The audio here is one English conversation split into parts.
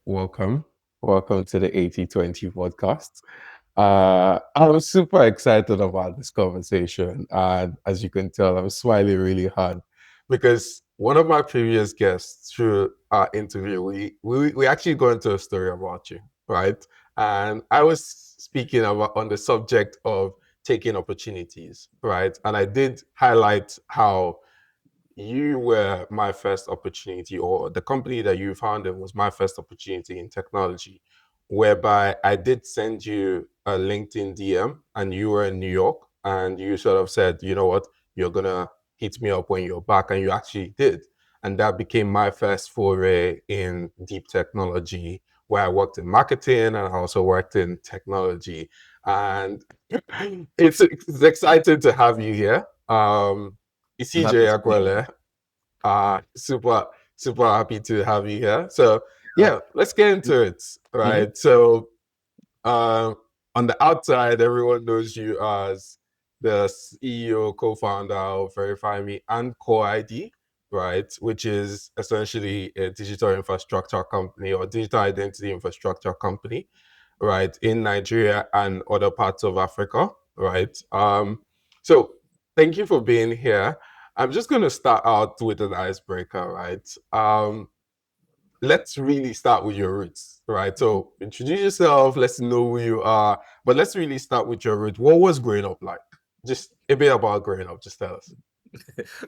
welcome. Welcome to the 80/20 podcast. I'm super excited about this conversation. And as you can tell, I'm smiling really hard because one of my previous guests through our interview, we actually got into a story about you, right? And I was speaking about on the subject of taking opportunities, right? And I did highlight how you were my first opportunity, or the company that you founded was my first opportunity in technology, whereby I did send you a LinkedIn DM and you were in New York and you sort of said, you know what, you're going to hit me up when you're back. And you actually did. And that became my first foray in deep technology, where I worked in marketing and I also worked in technology. And it's exciting to have you here. I'm happy Esigie to be here. Aguele, super happy to have you here. So Uh, yeah, let's get into it, mhm. right? So um, on the outside, everyone knows you as the CEO, co-founder of VerifyMe and QoreID, right? Which is essentially a digital infrastructure company or digital identity infrastructure company, right, in Nigeria and other parts of Africa, right? So thank you for being here. I'm just going to start out with an icebreaker, right? Let's really start with your roots, right? So introduce yourself, let's know who you are, but let's really start with your roots. What was growing up like? Just a bit about growing up, just tell us.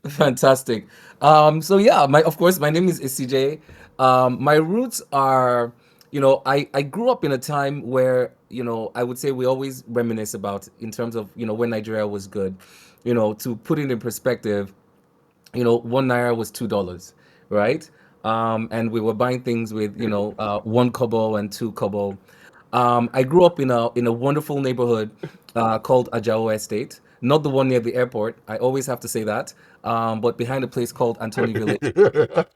Fantastic. So yeah, my of course my name is Esigie. My roots are, I grew up in a time where, I would say we always reminisce about in terms of, when Nigeria was good. To put it in perspective, 1 naira was $2, right? And we were buying things with, 1 kobo and 2 kobo. I grew up in a wonderful neighborhood called Ajao Estate, not the one near the airport. I always have to say that, but behind a place called Antony Village,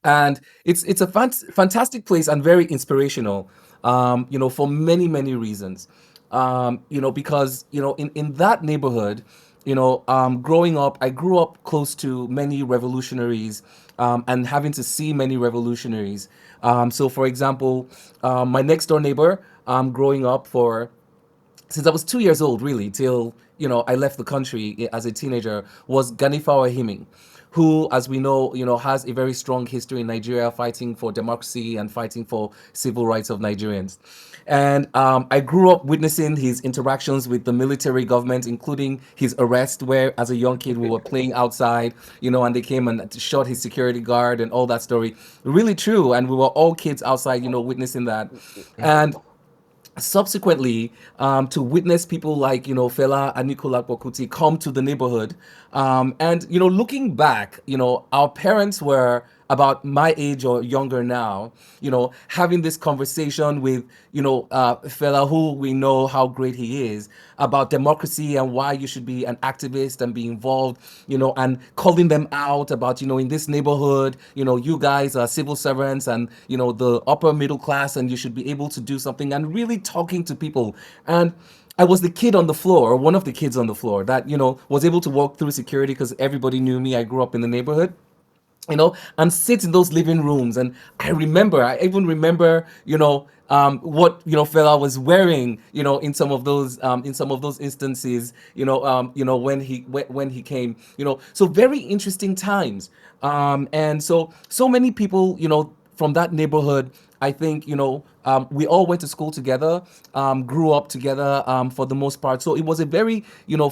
and it's a fantastic place and very inspirational. For many many reasons. Because in that neighborhood, growing up, I grew up close to many revolutionaries, and having to see many revolutionaries. So, for example, my next door neighbor, growing up for since I was 2 years old, really, till I left the country as a teenager, was Ganifa Wahimi, who, as we know, has a very strong history in Nigeria, fighting for democracy and fighting for civil rights of Nigerians. And I grew up witnessing his interactions with the military government, including his arrest, where as a young kid we were playing outside, and they came and shot his security guard and all that story. Really true, and we were all kids outside, witnessing that. And subsequently, to witness people like Fela and Nicola Pokuti come to the neighborhood, and looking back, our parents were about my age or younger now, having this conversation with Fela, who we know how great he is, about democracy and why you should be an activist and be involved, and calling them out about, in this neighborhood, you guys are civil servants and, the upper middle class, and you should be able to do something, and really talking to people. And I was the kid on the floor, or one of the kids on the floor that, was able to walk through security because everybody knew me. I grew up in the neighborhood, and sit in those living rooms. And I even remember, what, fella was wearing, in some of those instances, when he came, so very interesting times. And so many people, from that neighborhood, I think, we all went to school together, grew up together, for the most part. So it was a very,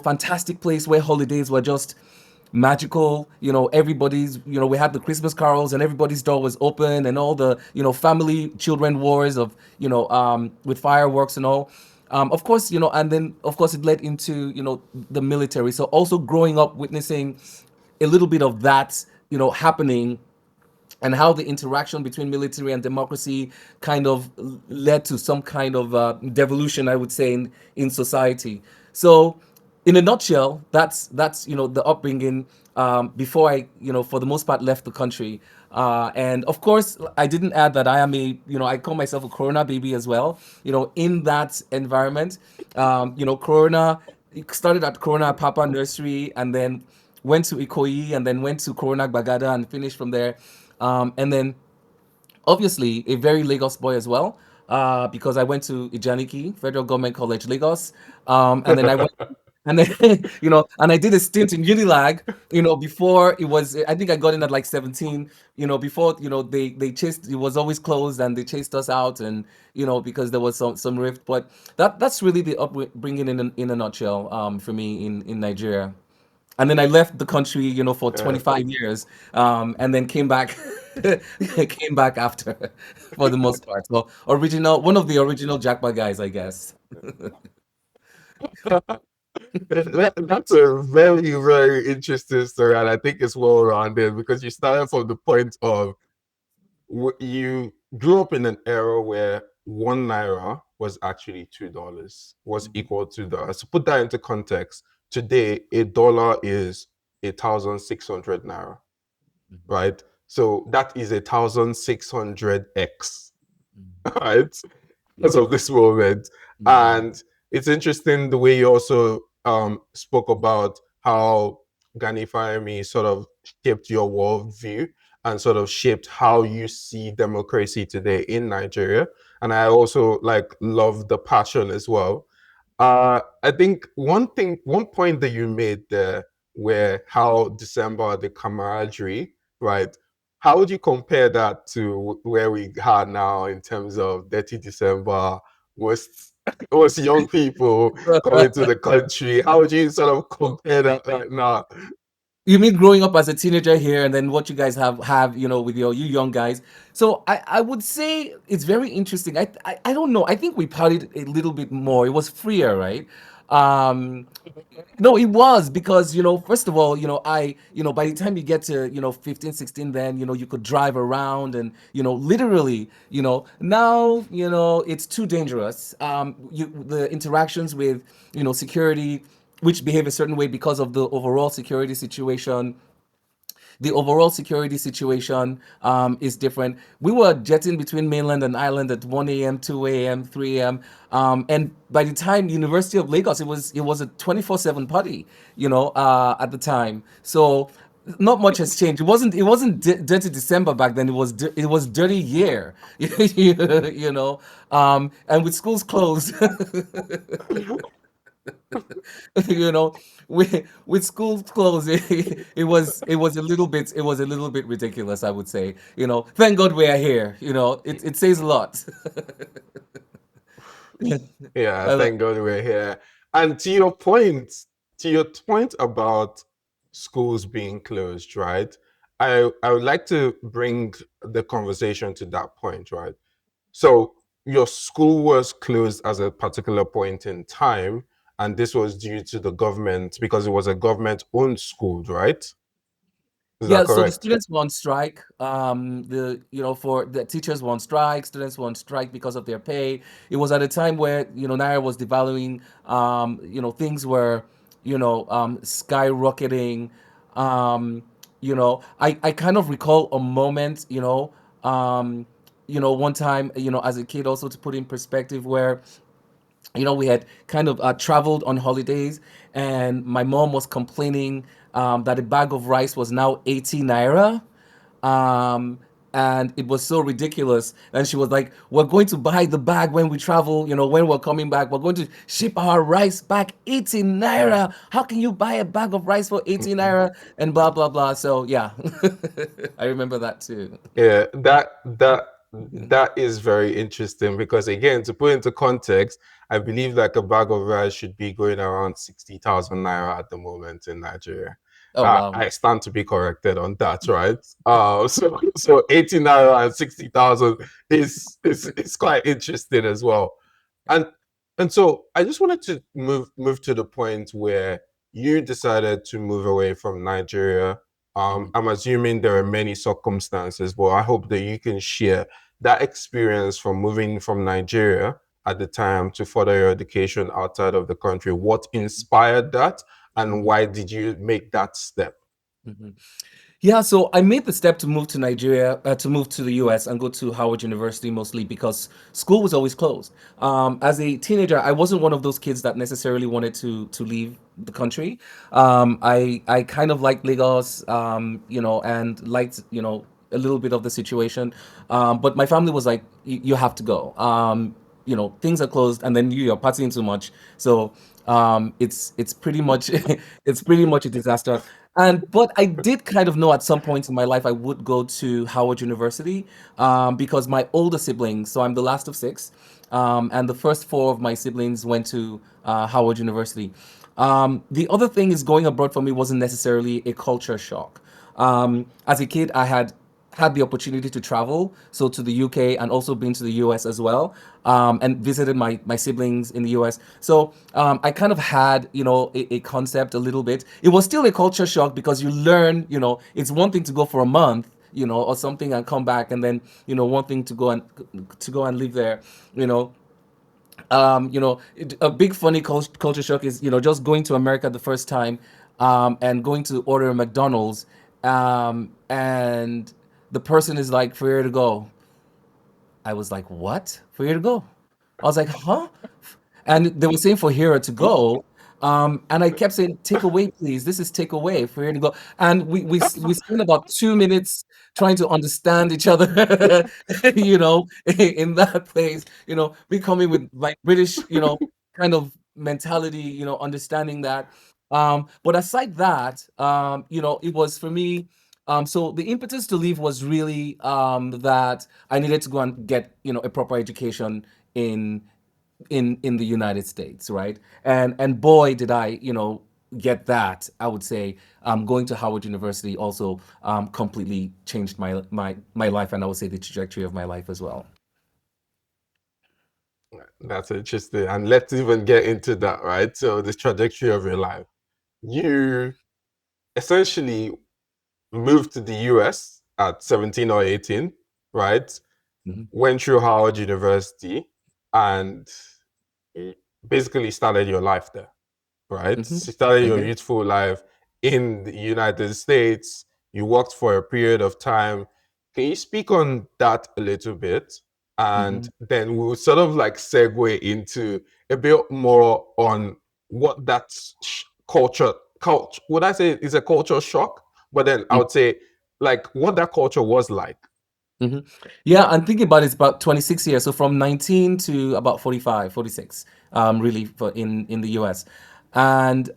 fantastic place where holidays were just magical. Everybody's, we had the Christmas carols and everybody's door was open, and all the, family children wars of, with fireworks and all. Of course, and then of course it led into, the military. So also growing up witnessing a little bit of that, happening, and how the interaction between military and democracy kind of led to some kind of devolution, I would say, in society. So, in a nutshell, that's the upbringing, before I, for the most part, left the country. And of course, I didn't add that I am I call myself a Corona baby as well. In that environment, Corona, it started at Corona Papa Nursery, and then went to Ikoyi, and then went to Corona Bagada and finished from there. And then obviously a very Lagos boy as well, because I went to Ijaniki Federal Government College, Lagos, and then I went, and then and I did a stint in Unilag, before it was. I think I got in at like 17, before they chased. It was always closed, and they chased us out, and because there was some rift. But that's really the upbringing in a nutshell, for me in Nigeria. And then I left the country, for Yeah. 25 years, and then came back, came back after, for the most part. So one of the original Jackpot guys, I guess. That's a very, very interesting story, and I think it's well rounded because you started from the point of you grew up in an era where 1 naira was actually $2, was Mhm, equal to the. So put that into context. Today, a dollar is 1,600 naira, mhm, right? So that is 1,600x, mhm. right? As Yeah. of this moment. Mhm, And it's interesting the way you also spoke about how Ganifayemi sort of shaped your worldview and sort of shaped how you see democracy today in Nigeria. And I also like love the passion as well. I think one point that you made there, where how December, the camaraderie, right? How would you compare that to where we are now in terms of Dirty December, was was young people coming to the country? How would you sort of compare that right now? You mean growing up as a teenager here, and then what you guys have with you young guys? So I would say it's very interesting. I don't know. I think we partied a little bit more. It was freer, right? Um, No, it was because, first of all, by the time you get to, 15, 16, then, you could drive around and, literally, now, it's too dangerous. The interactions with, security, which behave a certain way because of the overall security situation is different. We were jetting between mainland and island at 1 a.m., 2 a.m., 3 a.m. And by the time University of Lagos, it was a 24/7 party, at the time. So not much has changed. It wasn't dirty December back then. It was dirty year, and with schools closed. you know with schools closed, it was a little bit ridiculous, I would say. Thank God we are here. It says a lot. Yeah, Uh, thank God we're here. And to your point about schools being closed, right? I would like to bring the conversation to that point, right? So your school was closed at a particular point in time, and this was due to the government because it was a government-owned school, right? Is that Yeah, so the correct? students were on strike. For the teachers were on strike, students were on strike because of their pay. It was at a time where, Naira was devaluing. Things were, skyrocketing. I kind of recall a moment, one time, as a kid, also to put in perspective, where we had kind of traveled on holidays, and my mom was complaining that a bag of rice was now 80 naira. Um, and it was so ridiculous. And she was like, "We're going to buy the bag when we travel, when we're coming back. We're going to ship our rice back 80 naira. How can you buy a bag of rice for 80 naira?" And blah, blah, blah. So, yeah, I remember that too. Yeah, that is very interesting because again, to put into context, I believe like a bag of rice should be going around 60,000 naira at the moment in Nigeria. Oh, wow. I stand to be corrected on that, right? So 80 naira and 60,000 is quite interesting as well. And and so I just wanted to move to the point where you decided to move away from Nigeria. Mhm. I'm assuming there are many circumstances, but I hope that you can share that experience from moving from Nigeria at the time to further your education outside of the country. What inspired that, and Mhm. why did you make that step? Mhm. Yeah, so I made the step to move to Nigeria, to move to the US and go to Howard University, mostly because school was always closed. As a teenager, I wasn't one of those kids that necessarily wanted to leave the country. I kind of liked Lagos, and liked, a little bit of the situation. But my family was like, you have to go. Things are closed, and then you're partying too much. So it's pretty much it's pretty much a disaster. And but I did kind of know at some point in my life I would go to Howard University, because my older siblings, so I'm the last of six, and the first four of my siblings went to Howard University. The other thing is, going abroad for me wasn't necessarily a culture shock. As a kid, I had the opportunity to travel, so to the UK, and also been to the US as well, and visited my siblings in the US. So I kind of had, a concept a little bit. It was still a culture shock because you learn, it's one thing to go for a month, or something, and come back, and then, one thing to go and live there, you know a big funny culture shock is, just going to America the first time, and going to order a McDonald's, and the person is like, "For where to go?" I was like, "What? For where to go?" I was like, "Huh?" And they were saying for Hera to go. And I kept saying, "Take away, please. This is take away for Hera to go." And we spent about 2 minutes trying to understand each other, in that place, me coming with like British, kind of mentality, understanding that. But aside that, it was for me. So the impetus to leave was really that I needed to go and get, a proper education in in the United States, right? And boy, did I, get that. I would say going to Howard University also completely changed my life, and I would say the trajectory of my life as well. That's interesting. And let's even get into that, right? So the trajectory of your life. You essentially moved to the US at 17 or 18, right? Hmm. Went through Howard University and basically started your life there, right? Hmm. So you started I your did. youthful life in the United States. You worked for a period of time. Can you speak on that a little bit? And Hmm. then we'll sort of like segue into a bit more on what that culture, would I say is a culture shock? But then I would say like what that culture was like. Hmm. Yeah, I'm thinking about it's about 26 years. So from 19 to about 45, 46, really, for in the US. And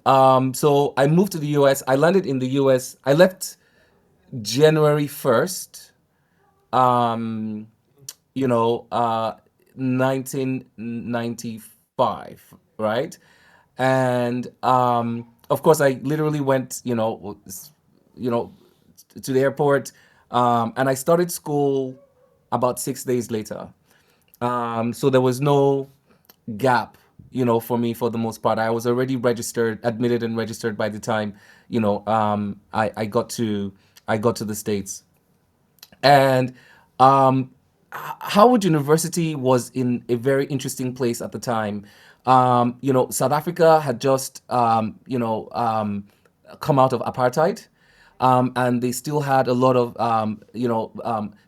so I moved to the US. I landed in the US. I left January 1st, um, 1995, right? And of course, I literally went, you know, to the airport, and I started school about 6 days later. So there was no gap, for me for the most part. I was already registered, admitted, and registered by the time, I got to the States. And Howard University was in a very interesting place at the time. South Africa had just, come out of apartheid. And they still had a lot of,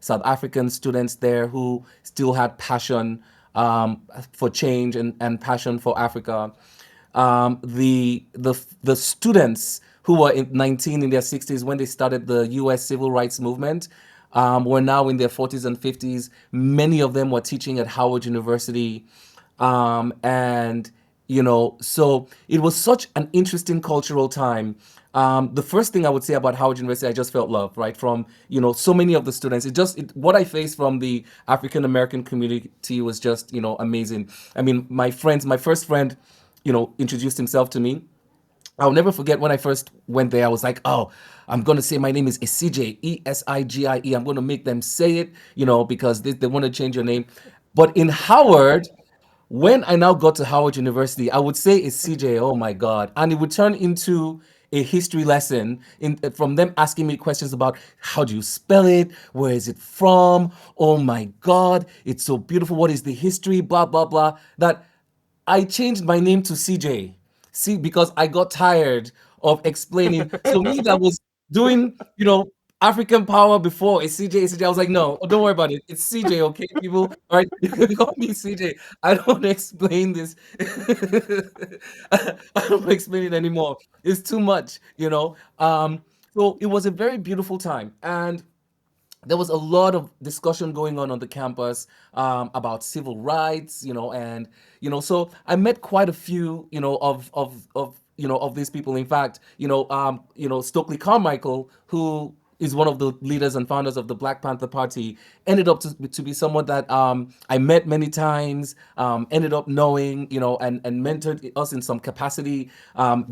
South African students there who still had passion for change, and passion for Africa. The students who were 19 in their 60s when they started the U.S. civil rights movement were now in their 40s and 50s. Many of them were teaching at Howard University, and so it was such an interesting cultural time. The first thing I would say about Howard University, I just felt love, right, from so many of the students. What I faced from the African American community was just amazing. I mean, my first friend, introduced himself to me. I'll never forget when I first went there. I was like, "Oh, I'm gonna say my name is Esigie, Esigie. I'm gonna make them say it, because they want to change your name." But in Howard, when I now got to Howard University, I would say it's CJ. Oh my God. And it would turn into a history lesson from them asking me questions about how do you spell it? Where is it from? Oh my God. It's so beautiful. What is the history? Blah, blah, blah. That I changed my name to CJ. See, because I got tired of explaining. So me that was doing, African power before, it's CJ, it's CJ. I was like, no, don't worry about it. It's CJ, okay, people. All right, call me CJ. I don't explain this. I don't explain it anymore. It's too much. So it was a very beautiful time. And there was a lot of discussion going on the campus about civil rights, and so I met quite a few, of these people. In fact, Stokely Carmichael, who is one of the leaders and founders of the Black Panther Party, ended up to be someone that I met many times, ended up knowing, and mentored us in some capacity,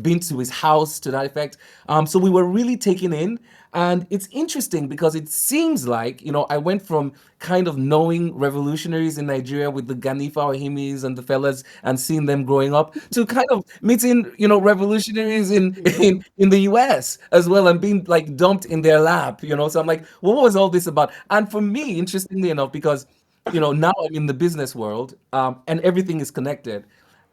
been to his house to that effect. So we were really taken in. And it's interesting because it seems like, I went from kind of knowing revolutionaries in Nigeria with the Ganifa Ohimis and the fellas and seeing them growing up to kind of meeting, revolutionaries in the US as well and being like dumped in their lap, So I'm like, what was all this about? And for me, interestingly enough, because, now I'm in the business world, and everything is connected.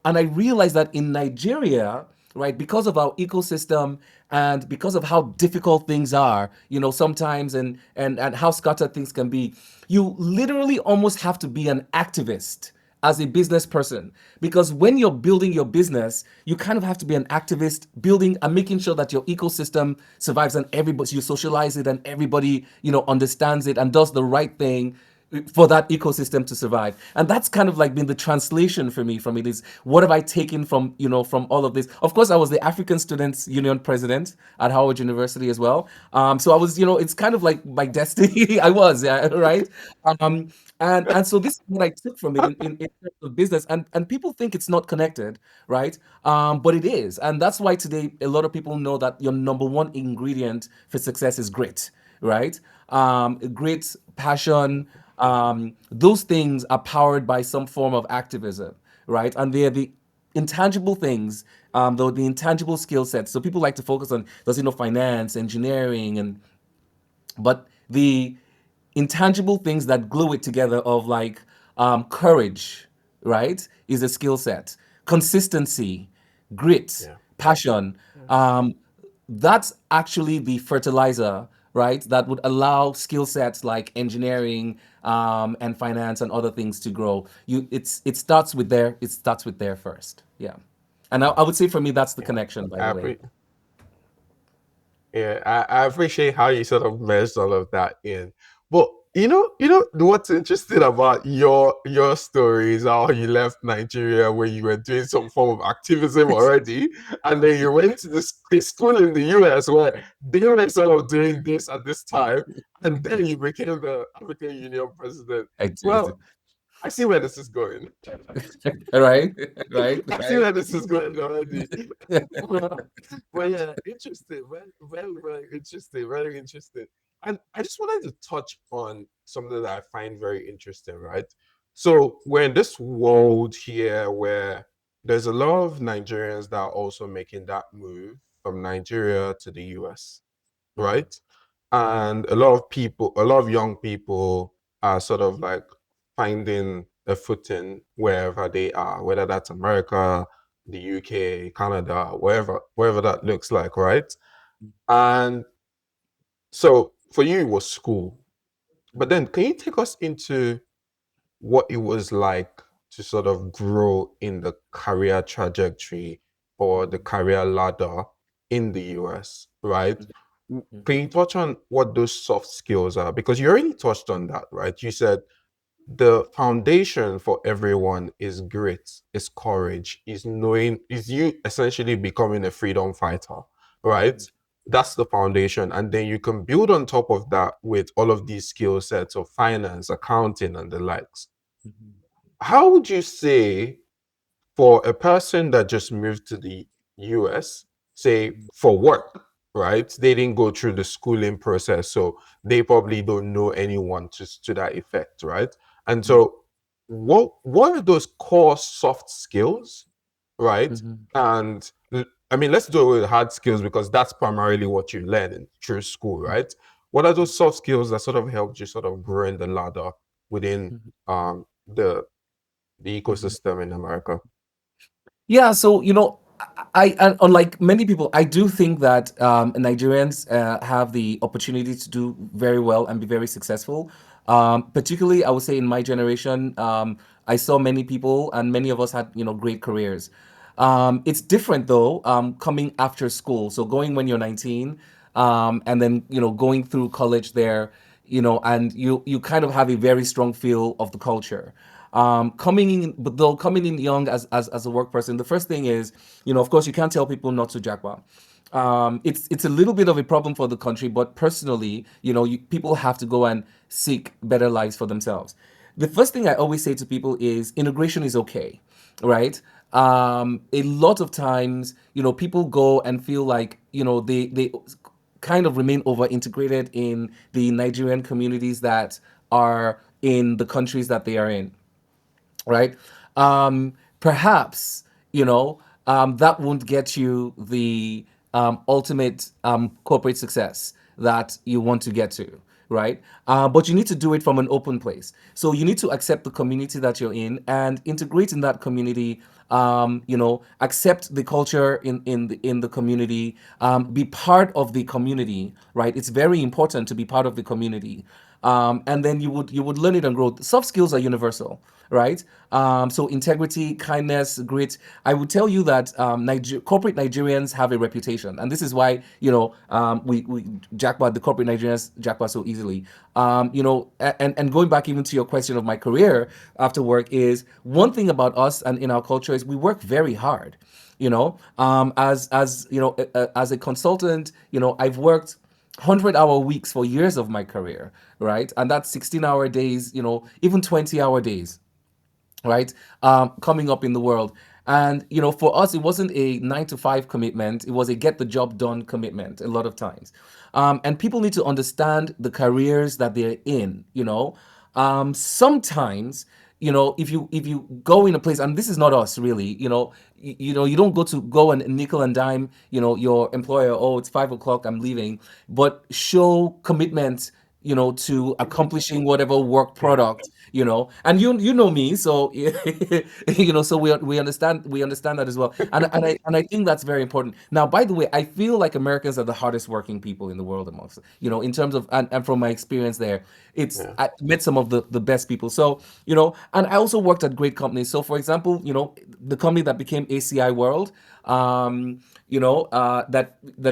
And I realized that in Nigeria, right, because of our ecosystem and because of how difficult things are, sometimes, and how scattered things can be, you literally almost have to be an activist as a business person, because when you're building your business, you kind of have to be an activist, building and making sure that your ecosystem survives and everybody, you socialize it and everybody, understands it and does the right thing for that ecosystem to survive. And that's kind of like been the translation for me from it. Is what have I taken from, from all of this? Of course, I was the African Students Union president at Howard University as well. So I was, it's kind of like my destiny. I was, yeah, right. um and so this is what I took from it in terms of business. And people think it's not connected, right? But it is. And that's why today a lot of people know that your number one ingredient for success is grit, right? Grit, passion, those things are powered by some form of activism, right? And they're the intangible things, though the intangible skill sets. So people like to focus on, does he know finance, engineering, and but the intangible things that glue it together of like courage, right, is a skill set. Consistency, grit, Yeah. passion. Um, that's actually the fertilizer, right, that would allow skill sets like engineering, and finance and other things to grow. It starts with there. It starts with there first. Yeah. And I would say for me that's the Yeah. connection, by I the way. appre Yeah, I appreciate how you sort of meshed all of that in. But what's interesting about your story is how you left Nigeria where you were doing some form of activism already, and then you went to this school in the US where they were sort of doing this at this time, and then you became the African Union president. I did. Well, I see where this is going. Right. Right. I see Right. where this is going already. Well, yeah, interesting. Very, very, very interesting. Very interesting. And I just wanted to touch on something that I find very interesting, right? So we're in this world here where there's a lot of Nigerians that are also making that move from Nigeria to the US, Mhm, right? And a lot of people, a lot of young people are sort of like finding a footing wherever they are, whether that's America, the UK, Canada, wherever that looks like, right? And so for you, it was school. But then can you take us into what it was like to sort of grow in the career trajectory or the career ladder in the US, right? mhm, Can you touch on what those soft skills are? Because you already touched on that, right? You said the foundation for everyone is grit, is courage, is knowing, is you essentially becoming a freedom fighter, right? That's the foundation. And then you can build on top of that with all of these skill sets of finance, accounting, and the likes. mhm, How would you say for a person that just moved to the US, say mhm, for work, right? They didn't go through the schooling process, so they probably don't know anyone to that effect, right? And mhm, so, what are those core soft skills, right? mhm, And I mean, let's do it with hard skills because that's primarily what you learn in through school, right? What are those soft skills that sort of helped you sort of grow in the ladder within mhm, the mhm. ecosystem in America? Yeah, so and unlike many people, I do think that Nigerians have the opportunity to do very well and be very successful. Particularly, I would say in my generation, I saw many people, and many of us had great careers. It's different though, coming after school. So going when you're 19, and then going through college there. and you kind of have a very strong feel of the culture. Coming in, but though coming in young as a work person, the first thing is, of course, you can't tell people not to jackpot. It's a little bit of a problem for the country, but personally, people have to go and seek better lives for themselves. The first thing I always say to people is integration is okay, right? A lot of times, people go and feel like, they kind of remain over integrated in the Nigerian communities that are in the countries that they are in, right? Perhaps, that won't get you the ultimate corporate success that you want to get to, right? But you need to do it from an open place. So you need to accept the community that you're in and integrate in that community. Accept the culture in the community. Be part of the community, right? It's very important to be part of the community. And then you would learn it and grow. Soft skills are universal, right? So integrity, kindness, grit. I would tell you that corporate Nigerians have a reputation, and this is why we jackpot the corporate Nigerians jackpot so easily. And going back even to your question of my career after work is one thing about us and in our culture is we work very hard. As a consultant, I've worked 100-hour weeks for years of my career, right? And that's 16-hour days, even 20-hour days, right? Coming up in the world. And, for us, it wasn't a 9 to 5 commitment. It was a get the job done commitment a lot of times. And people need to understand the careers that they're in, sometimes, if you go in a place, and this is not us really, you don't go and nickel and dime, your employer, oh, it's 5 o'clock, I'm leaving, but show commitment, to accomplishing whatever work product, and you know me, so so we understand that as well, and I think that's very important. Now, by the way, I feel like Americans are the hardest working people in the world amongst, in terms of, and from my experience there, Yeah. I met some of the best people. So, and I also worked at great companies. So, for example, the company that became ACI World, that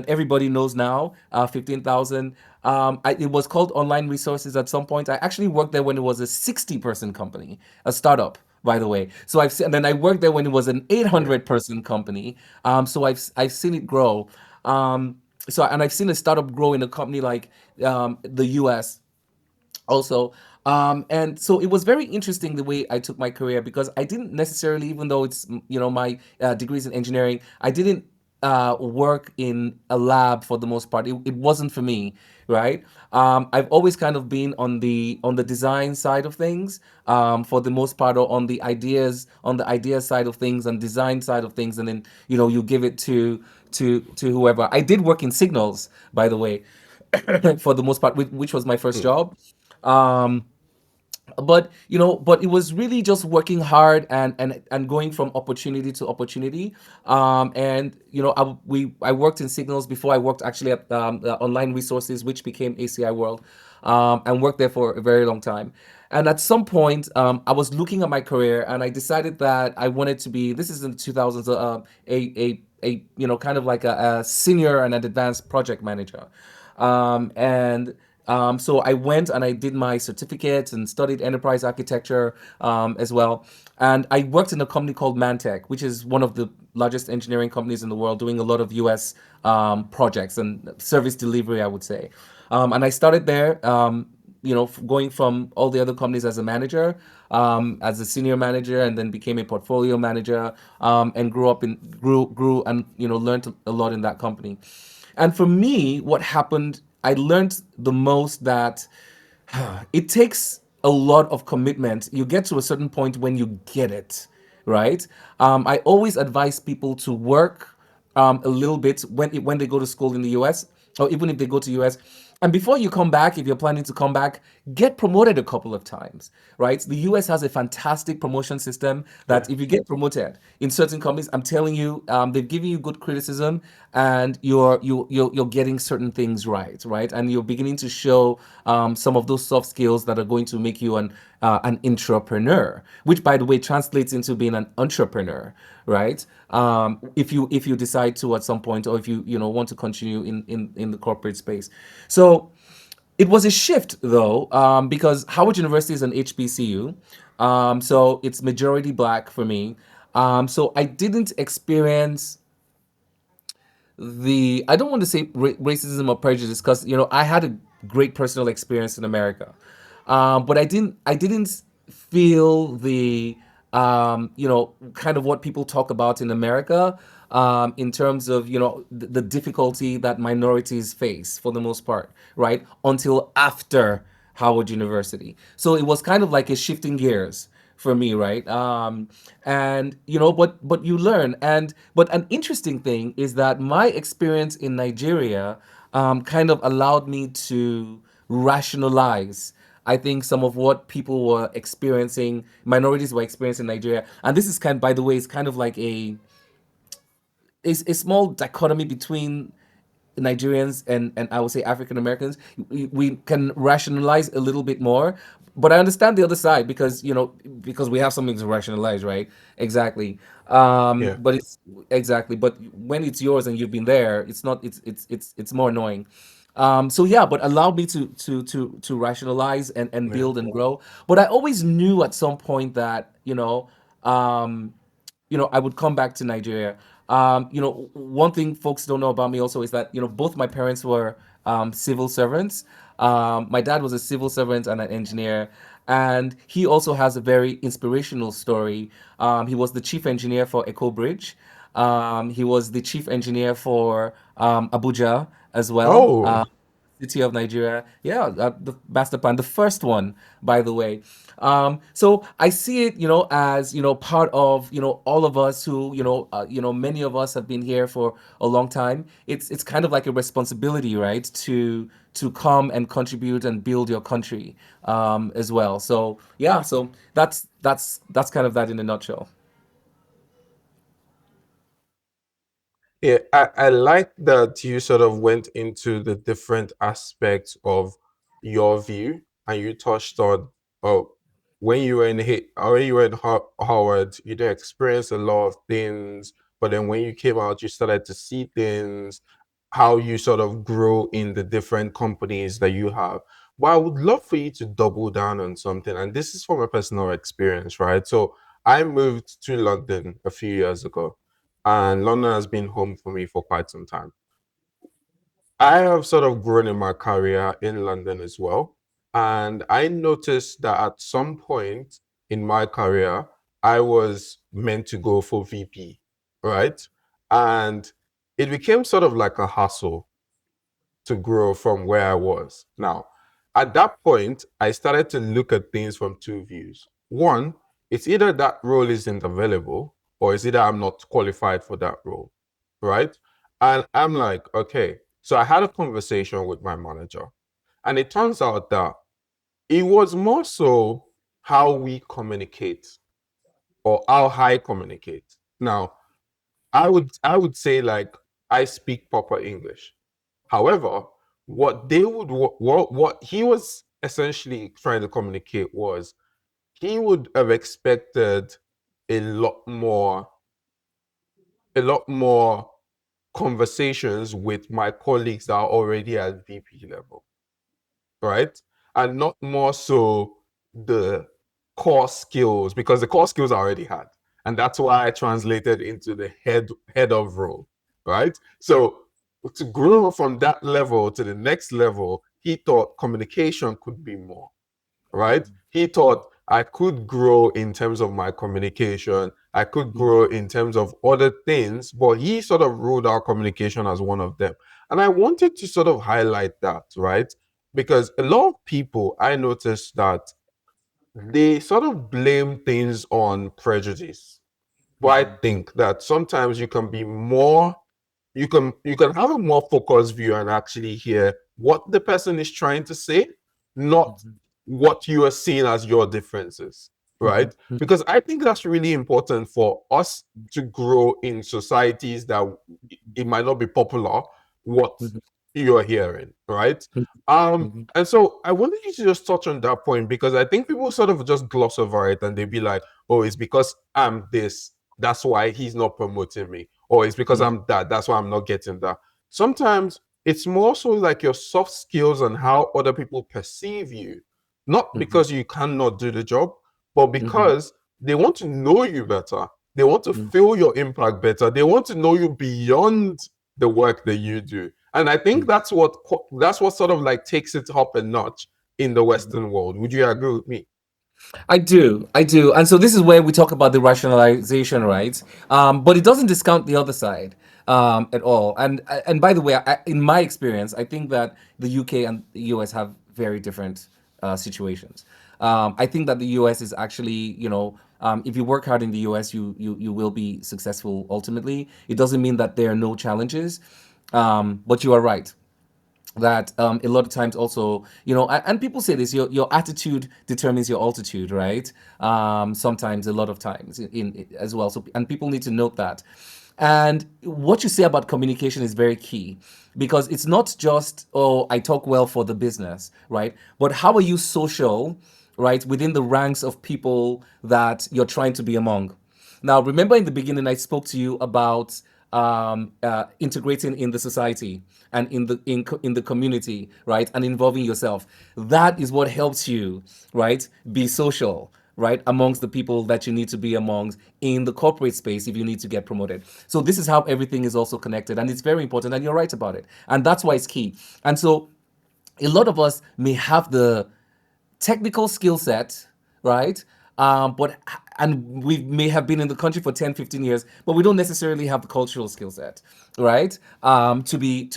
everybody knows now, 15,000. It was called Online Resources at some point. I actually worked there when it was a 60-person company, a startup, by the way. So and then I worked there when it was an Yeah. 800-person company. So I've seen it grow. And I've seen a startup grow in a company like the US also. And so it was very interesting the way I took my career, because I didn't necessarily, even though it's my degrees in engineering, I didn't work in a lab for the most part. It wasn't for me, right? I've always kind of been on the design side of things, for the most part, or on the idea side of things and design side of things, and then you give it to whoever. I did work in signals, by the way, for the most part, which was my first Mm. job. Um, but it was really just working hard and going from opportunity to opportunity. And I worked in signals before I worked actually at Online Resources, which became ACI World, and worked there for a very long time. And at some point, I was looking at my career, and I decided that I wanted to be. This is in the 2000s. A kind of like a senior and an advanced project manager. And So I went and I did my certificate and studied enterprise architecture, as well. And I worked in a company called Mantech, which is one of the largest engineering companies in the world, doing a lot of US projects and service delivery, I would say. And I started there, going from all the other companies as a manager, as a senior manager, and then became a portfolio manager, and grew and learned a lot in that company. And for me, what happened, I learned the most that it takes a lot of commitment. You get to a certain point when you get it, right? I always advise people to work a little bit when they go to school in the US, or even if they go to US. And before you come back, if you're planning to come back, get promoted a couple of times, right? The US has a fantastic promotion system Yeah. that if you get promoted in certain companies, I'm telling you, they've given you good criticism, and you're getting certain things right, right? And you're beginning to show some of those soft skills that are going to make you an entrepreneur, which, by the way, translates into being an entrepreneur, right? If you decide to at some point, or if you want to continue in the corporate space. So It was a shift though, because Howard University is an HBCU, so it's majority black for me. So I didn't experience the I don't want to say racism or prejudice because I had a great personal experience in America, but I didn't feel the kind of what people talk about in America, in terms of the difficulty that minorities face for the most part, right? Until after Howard University, so it was kind of like a shifting gears for me, right? And but you learn. And but an interesting thing is that my experience in Nigeria kind of allowed me to rationalize, I think, some of what people were experiencing, minorities were experiencing in Nigeria. And this is by the way, it's kind of like a small dichotomy between Nigerians and I would say African Americans. We can rationalize a little bit more, but I understand the other side because because we have something to rationalize, right? Exactly. Yeah. But it's exactly. But when it's yours and you've been there, it's not. It's more annoying. So yeah, but allow me to rationalize and Yeah. build and grow. But I always knew at some point that um, I would come back to Nigeria. One thing folks don't know about me also is that both my parents were civil servants. My dad was a civil servant and an engineer, and he also has a very inspirational story. He was the chief engineer for Echo Bridge. He was the chief engineer for Abuja as well. Oh, City of Nigeria. Yeah, the master plan, the first one, by the way. So I see it, as part of all of us who many of us have been here for a long time. It's kind of like a responsibility, right, to come and contribute and build your country, as well. So yeah, so that's kind of that in a nutshell. yeah, I like that you sort of went into the different aspects of your view and you touched on, oh, when you were in when you were in Howard, you did experience a lot of things, but then when you came out, you started to see things, how you sort of grow in the different companies that you have. But I would love for you to double down on something, and this is from a personal experience, right? So I moved to London a few years ago, and London has been home for me for quite some time. I have sort of grown in my career in London as well. And I noticed that at some point in my career, I was meant to go for VP, right? And it became sort of like a hustle to grow from where I was. Now, at that point, I started to look at things from two views. One, it's either that role isn't available or it's either I'm not qualified for that role, right? And I'm like, okay. So I had a conversation with my manager, and it turns out that it was more so how we communicate or how I communicate. Now, I would say like I speak proper English. However, what he was essentially trying to communicate was he would have expected a lot more a lot more conversations with my colleagues that are already at VP level, right? And not more so the core skills, because the core skills I already had. And that's why I translated into the head of role, right? So to grow from that level to the next level, he thought communication could be more, right? He thought I could grow in terms of my communication, I could grow in terms of other things, but he sort of ruled out communication as one of them. And I wanted to sort of highlight that, right? Because a lot of people, I noticed that they sort of blame things on prejudice. But I think that sometimes you can have a more focused view and actually hear what the person is trying to say, not what you are seeing as your differences, right? Because I think that's really important for us to grow in societies that it might not be popular what you're hearing, right? And so I wanted you to just touch on that point because I think people sort of just gloss over it and they be like, oh, it's because I'm this, that's why he's not promoting me, or it's because I'm that, that's why I'm not getting that. Sometimes It's more so like your soft skills and how other people perceive you, not Mhm. because you cannot do the job, but Mhm. because they want to know you better. They want to Mhm. feel your impact better. They want to know you beyond the work that you do. And I think Mhm. that's what sort of like takes it up a notch in the Mhm. Western world. Would you agree with me? I do. And so this is where we talk about the rationalization, right? But it doesn't discount the other side at all. And by the way, in my experience, I think that the UK and the US have very different situations. I think that the US is actually, if you work hard in the US, you will be successful ultimately. It doesn't mean that there are no challenges, but you are right that a lot of times also, and people say this, your attitude determines your altitude, right? Sometimes, a lot of times as well. So, and people need to note that. And what you say about communication is very key, because it's not just, oh, I talk well for the business, right? But how are you social, right, within the ranks of people that you're trying to be among? Now, remember in the beginning, I spoke to you about integrating in the society and in the community, right, and involving yourself. That is what helps you, right, be social, right, amongst the people that you need to be amongst in the corporate space if you need to get promoted. So this is how everything is also connected, and it's very important, and you're right about it, and that's why it's key. And so a lot of us may have the technical skill set, right? But and we may have been in the country for 10, 15 years, but we don't necessarily have the cultural skill set, right? To be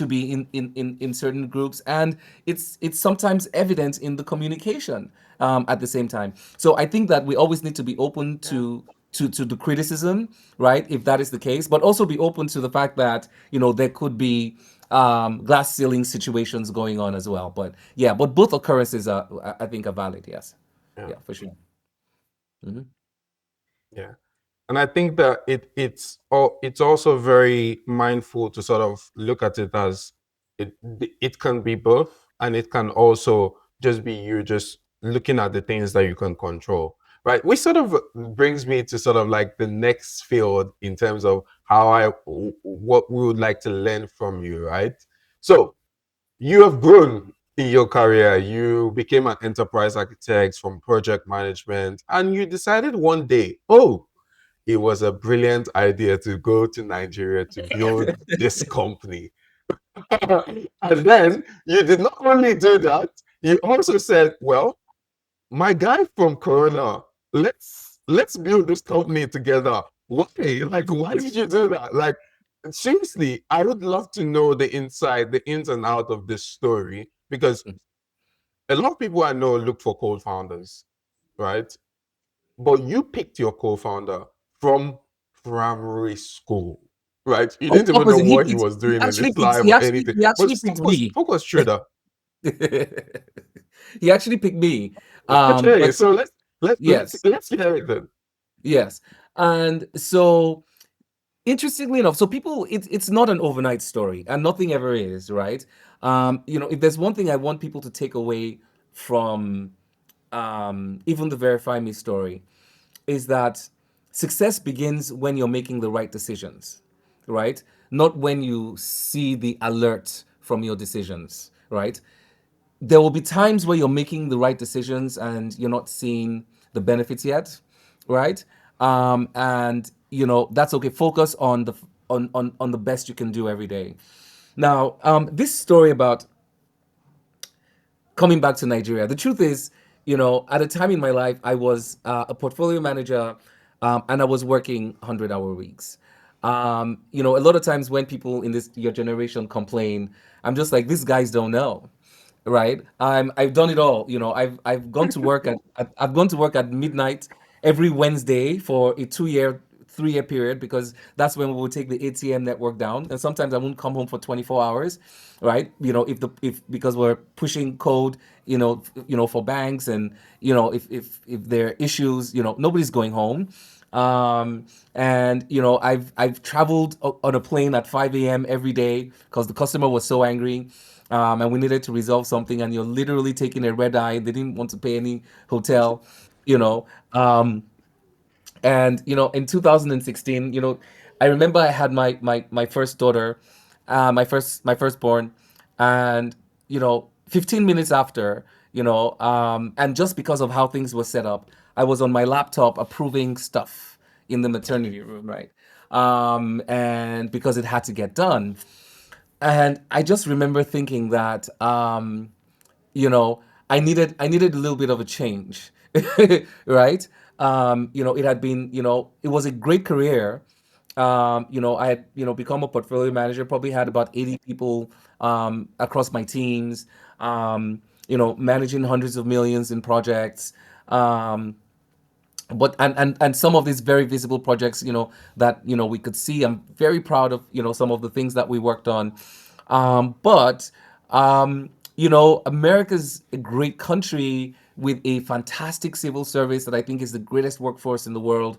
in certain groups, and it's sometimes evident in the communication at the same time. So I think that we always need to be open Yeah. to the criticism, right? If that is the case, but also be open to the fact that there could be glass ceiling situations going on as well. But yeah, but both occurrences are, I think, are valid. Yes, Yeah. yeah, for sure. Hmm. Yeah. And I think that it's also very mindful to sort of look at it as it it can be both, and it can also just be you just looking at the things that you can control, right? Which sort of brings me to sort of like the next field in terms of what we would like to learn from you, right? So you have grown in your career. You became an enterprise architect from project management, and you decided one day, oh, it was a brilliant idea to go to Nigeria to build this company. And then you did not only do that, you also said, well, my guy from Corona, let's build this company together. Why? Like, why did you do that? Like, seriously, I would love to know the inside, the ins and out of this story, because a lot of people I know look for co-founders, right? But you picked your co-founder from primary school, right? You Oh, didn't even know opposite. He what he picked. was doing in his life He or actually anything. he But actually picked me. focus, trader. He actually picked me. Okay, But so yes, let's hear it then. yes, and so interestingly enough, so people, it's not an overnight story, and nothing ever is, right? If there's one thing I want people to take away from even the Verify Me story, is that success begins when you're making the right decisions, right? Not when you see the alert from your decisions, right? There will be times where you're making the right decisions and you're not seeing the benefits yet, right? And that's okay. Focus on the best you can do every day. Now, this story about coming back to Nigeria. The truth is, at a time in my life, I was a portfolio manager, and I was working 100-hour weeks. A lot of times when people in this your generation complain, I'm just like, these guys don't know, right? I've done it all. I've gone to work I've gone to work at midnight every Wednesday for a 2-year, 3-year period, because that's when we will take the ATM network down. And sometimes I won't come home for 24 hours, right? If because we're pushing code, for banks, and if there are issues, nobody's going home. And I've traveled on a plane at 5 a.m. every day because the customer was so angry, and we needed to resolve something. And you're literally taking a red eye. They didn't want to pay any hotel, you know. And in 2016, I remember I had my first daughter, my firstborn. And 15 minutes after, and just because of how things were set up, I was on my laptop approving stuff in the maternity room, right? And because it had to get done. And I just remember thinking that, you know, I needed a little bit of a change, right? It had been, it was a great career. I had, become a portfolio manager, probably had about 80 people across my teams, managing hundreds of millions in projects. Um, but and some of these very visible projects, that we could see. I'm very proud of some of the things that we worked on. But America's a great country with a fantastic civil service that I think is the greatest workforce in the world.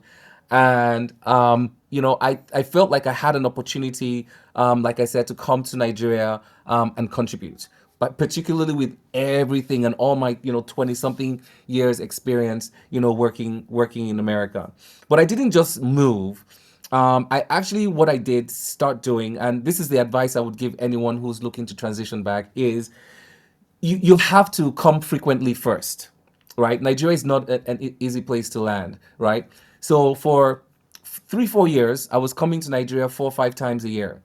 And I felt like I had an opportunity, like I said, to come to Nigeria and contribute, but particularly with everything and all my 20 something years experience, working in America. But I didn't just move. I actually, what I did start doing, and this is the advice I would give anyone who's looking to transition back, is you have to come frequently first, right? Nigeria is not an easy place to land, right? So for 3 4 years, I was coming to Nigeria 4 5 times a year,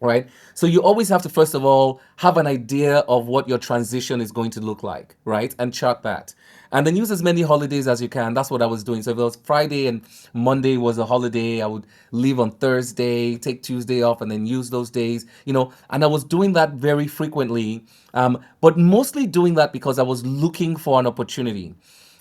right? So you always have to, first of all, have an idea of what your transition is going to look like, right? And chart that. And then use as many holidays as you can. That's what I was doing. So if it was Friday and Monday was a holiday, I would leave on Thursday, take Tuesday off, and then use those days, And I was doing that very frequently, but mostly doing that because I was looking for an opportunity.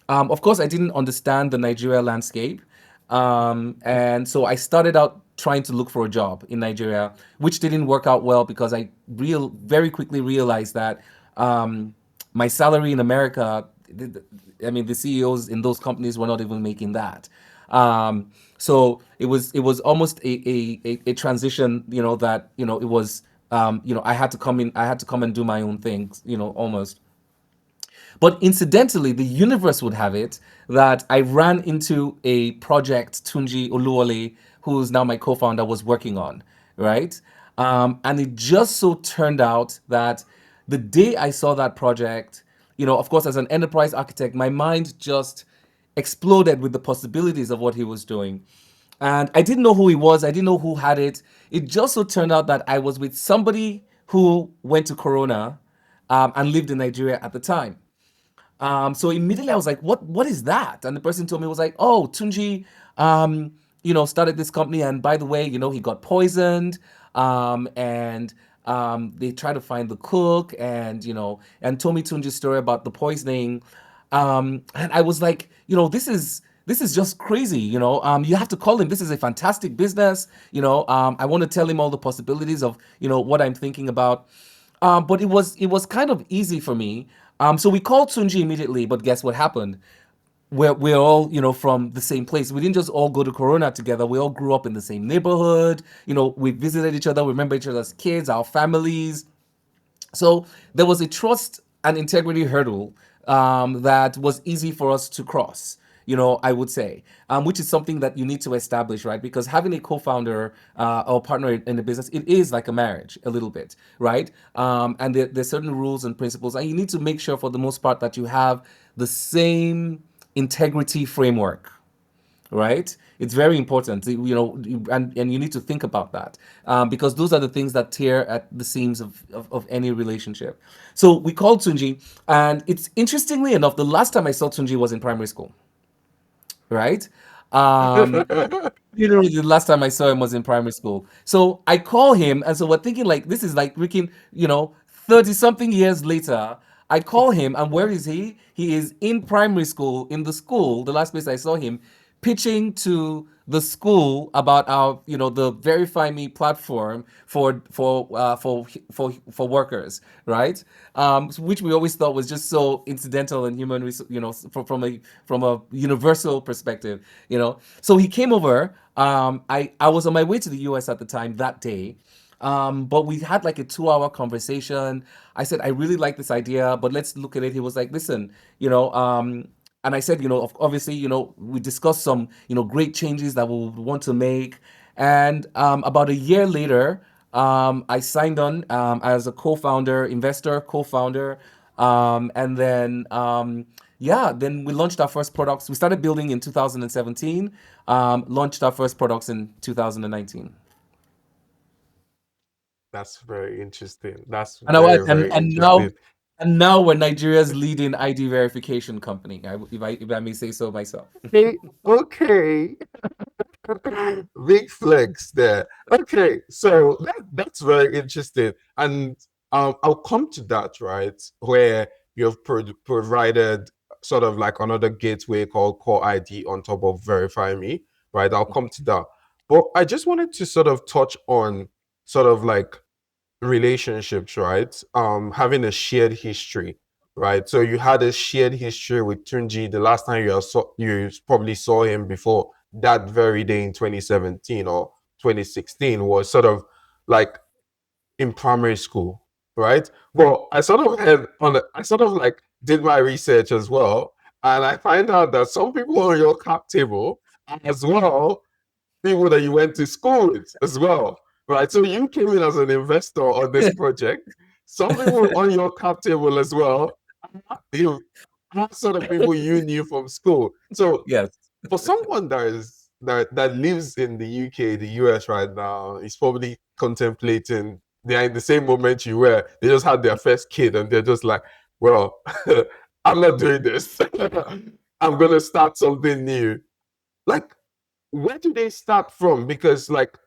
Of course, I didn't understand the Nigeria landscape. And so I started out trying to look for a job in Nigeria, which didn't work out well because I very quickly realized that um, my salary in America, I mean, the CEOs in those companies were not even making that. So it was almost a transition, that it was I had to come and do my own things, almost. But incidentally, the universe would have it that I ran into a project Tunji Oluwole, who is now my co-founder, was working on, right? And it just so turned out that the day I saw that project, of course, as an enterprise architect, my mind just exploded with the possibilities of what he was doing. And I didn't know who he was. I didn't know who had it. It just so turned out that I was with somebody who went to Corona and lived in Nigeria at the time. So immediately I was like, what is that? And the person told me, was like, oh, Tunji, started this company. And by the way, he got poisoned. And they tried to find the cook and told me Tunji's story about the poisoning. And I was like, this is just crazy. You have to call him. This is a fantastic business. I want to tell him all the possibilities of, what I'm thinking about. But it was kind of easy for me. So we called Sunji immediately, but guess what happened? We're all from the same place. We didn't just all go to Corona together. We all grew up in the same neighborhood. We visited each other. We remember each other's kids, our families. So there was a trust and integrity hurdle that was easy for us to cross. I would say, which is something that you need to establish, right? Because having a co-founder or partner in the business, it is like a marriage, a little bit, right? And there's certain rules and principles, and you need to make sure, for the most part, that you have the same integrity framework, right? It's very important, and you need to think about that, because those are the things that tear at the seams of any relationship. So we called Tunji, and it's interestingly enough, the last time I saw Tunji was in primary school, right? Um, Literally, the last time I saw him was in primary school. So I call him, and so we're thinking like this is like freaking, 30 something years later. I call him, and where is he? He is in primary school, in the school, the last place I saw him, pitching to the school about our, the VerifyMe platform for workers, right? Which we always thought was just so incidental and human, from a universal perspective, So he came over. I was on my way to the US at the time that day. But we had like a 2-hour conversation. I said, I really like this idea, but let's look at it. He was like, listen, and I said, obviously, we discussed some, great changes that we would want to make. And about a year later, I signed on as a co-founder, investor, co-founder, and then yeah, then we launched our first products. We started building in 2017, launched our first products in 2019. That's very interesting. That's And I, very, very interesting. and now we're Nigeria's leading ID verification company. If I may say so myself. Okay, okay. Big flex there. Okay, so that's very interesting. And I'll come to that, right? Where you've provided sort of like another gateway called Core ID on top of Verify Me, right? I'll come to that. But I just wanted to sort of touch on sort of like relationships, right? Having a shared history, right? So you had a shared history with Tunji. The last time you probably saw him before that very day in 2017 or 2016 was sort of like in primary school, right? Well, I sort of had I sort of like did my research as well, and I find out that some people on your cap table as well people that you went to school with as well, right? So you came in as an investor on this project. Some people on your cap table as well, you are sort of people you knew from school. So Yes. for someone that lives in the UK, the US right now, is probably contemplating they're in the same moment you were. They just had their first kid and they're just like, well, I'm not doing this. I'm gonna start something new. Like where do they start from? Because like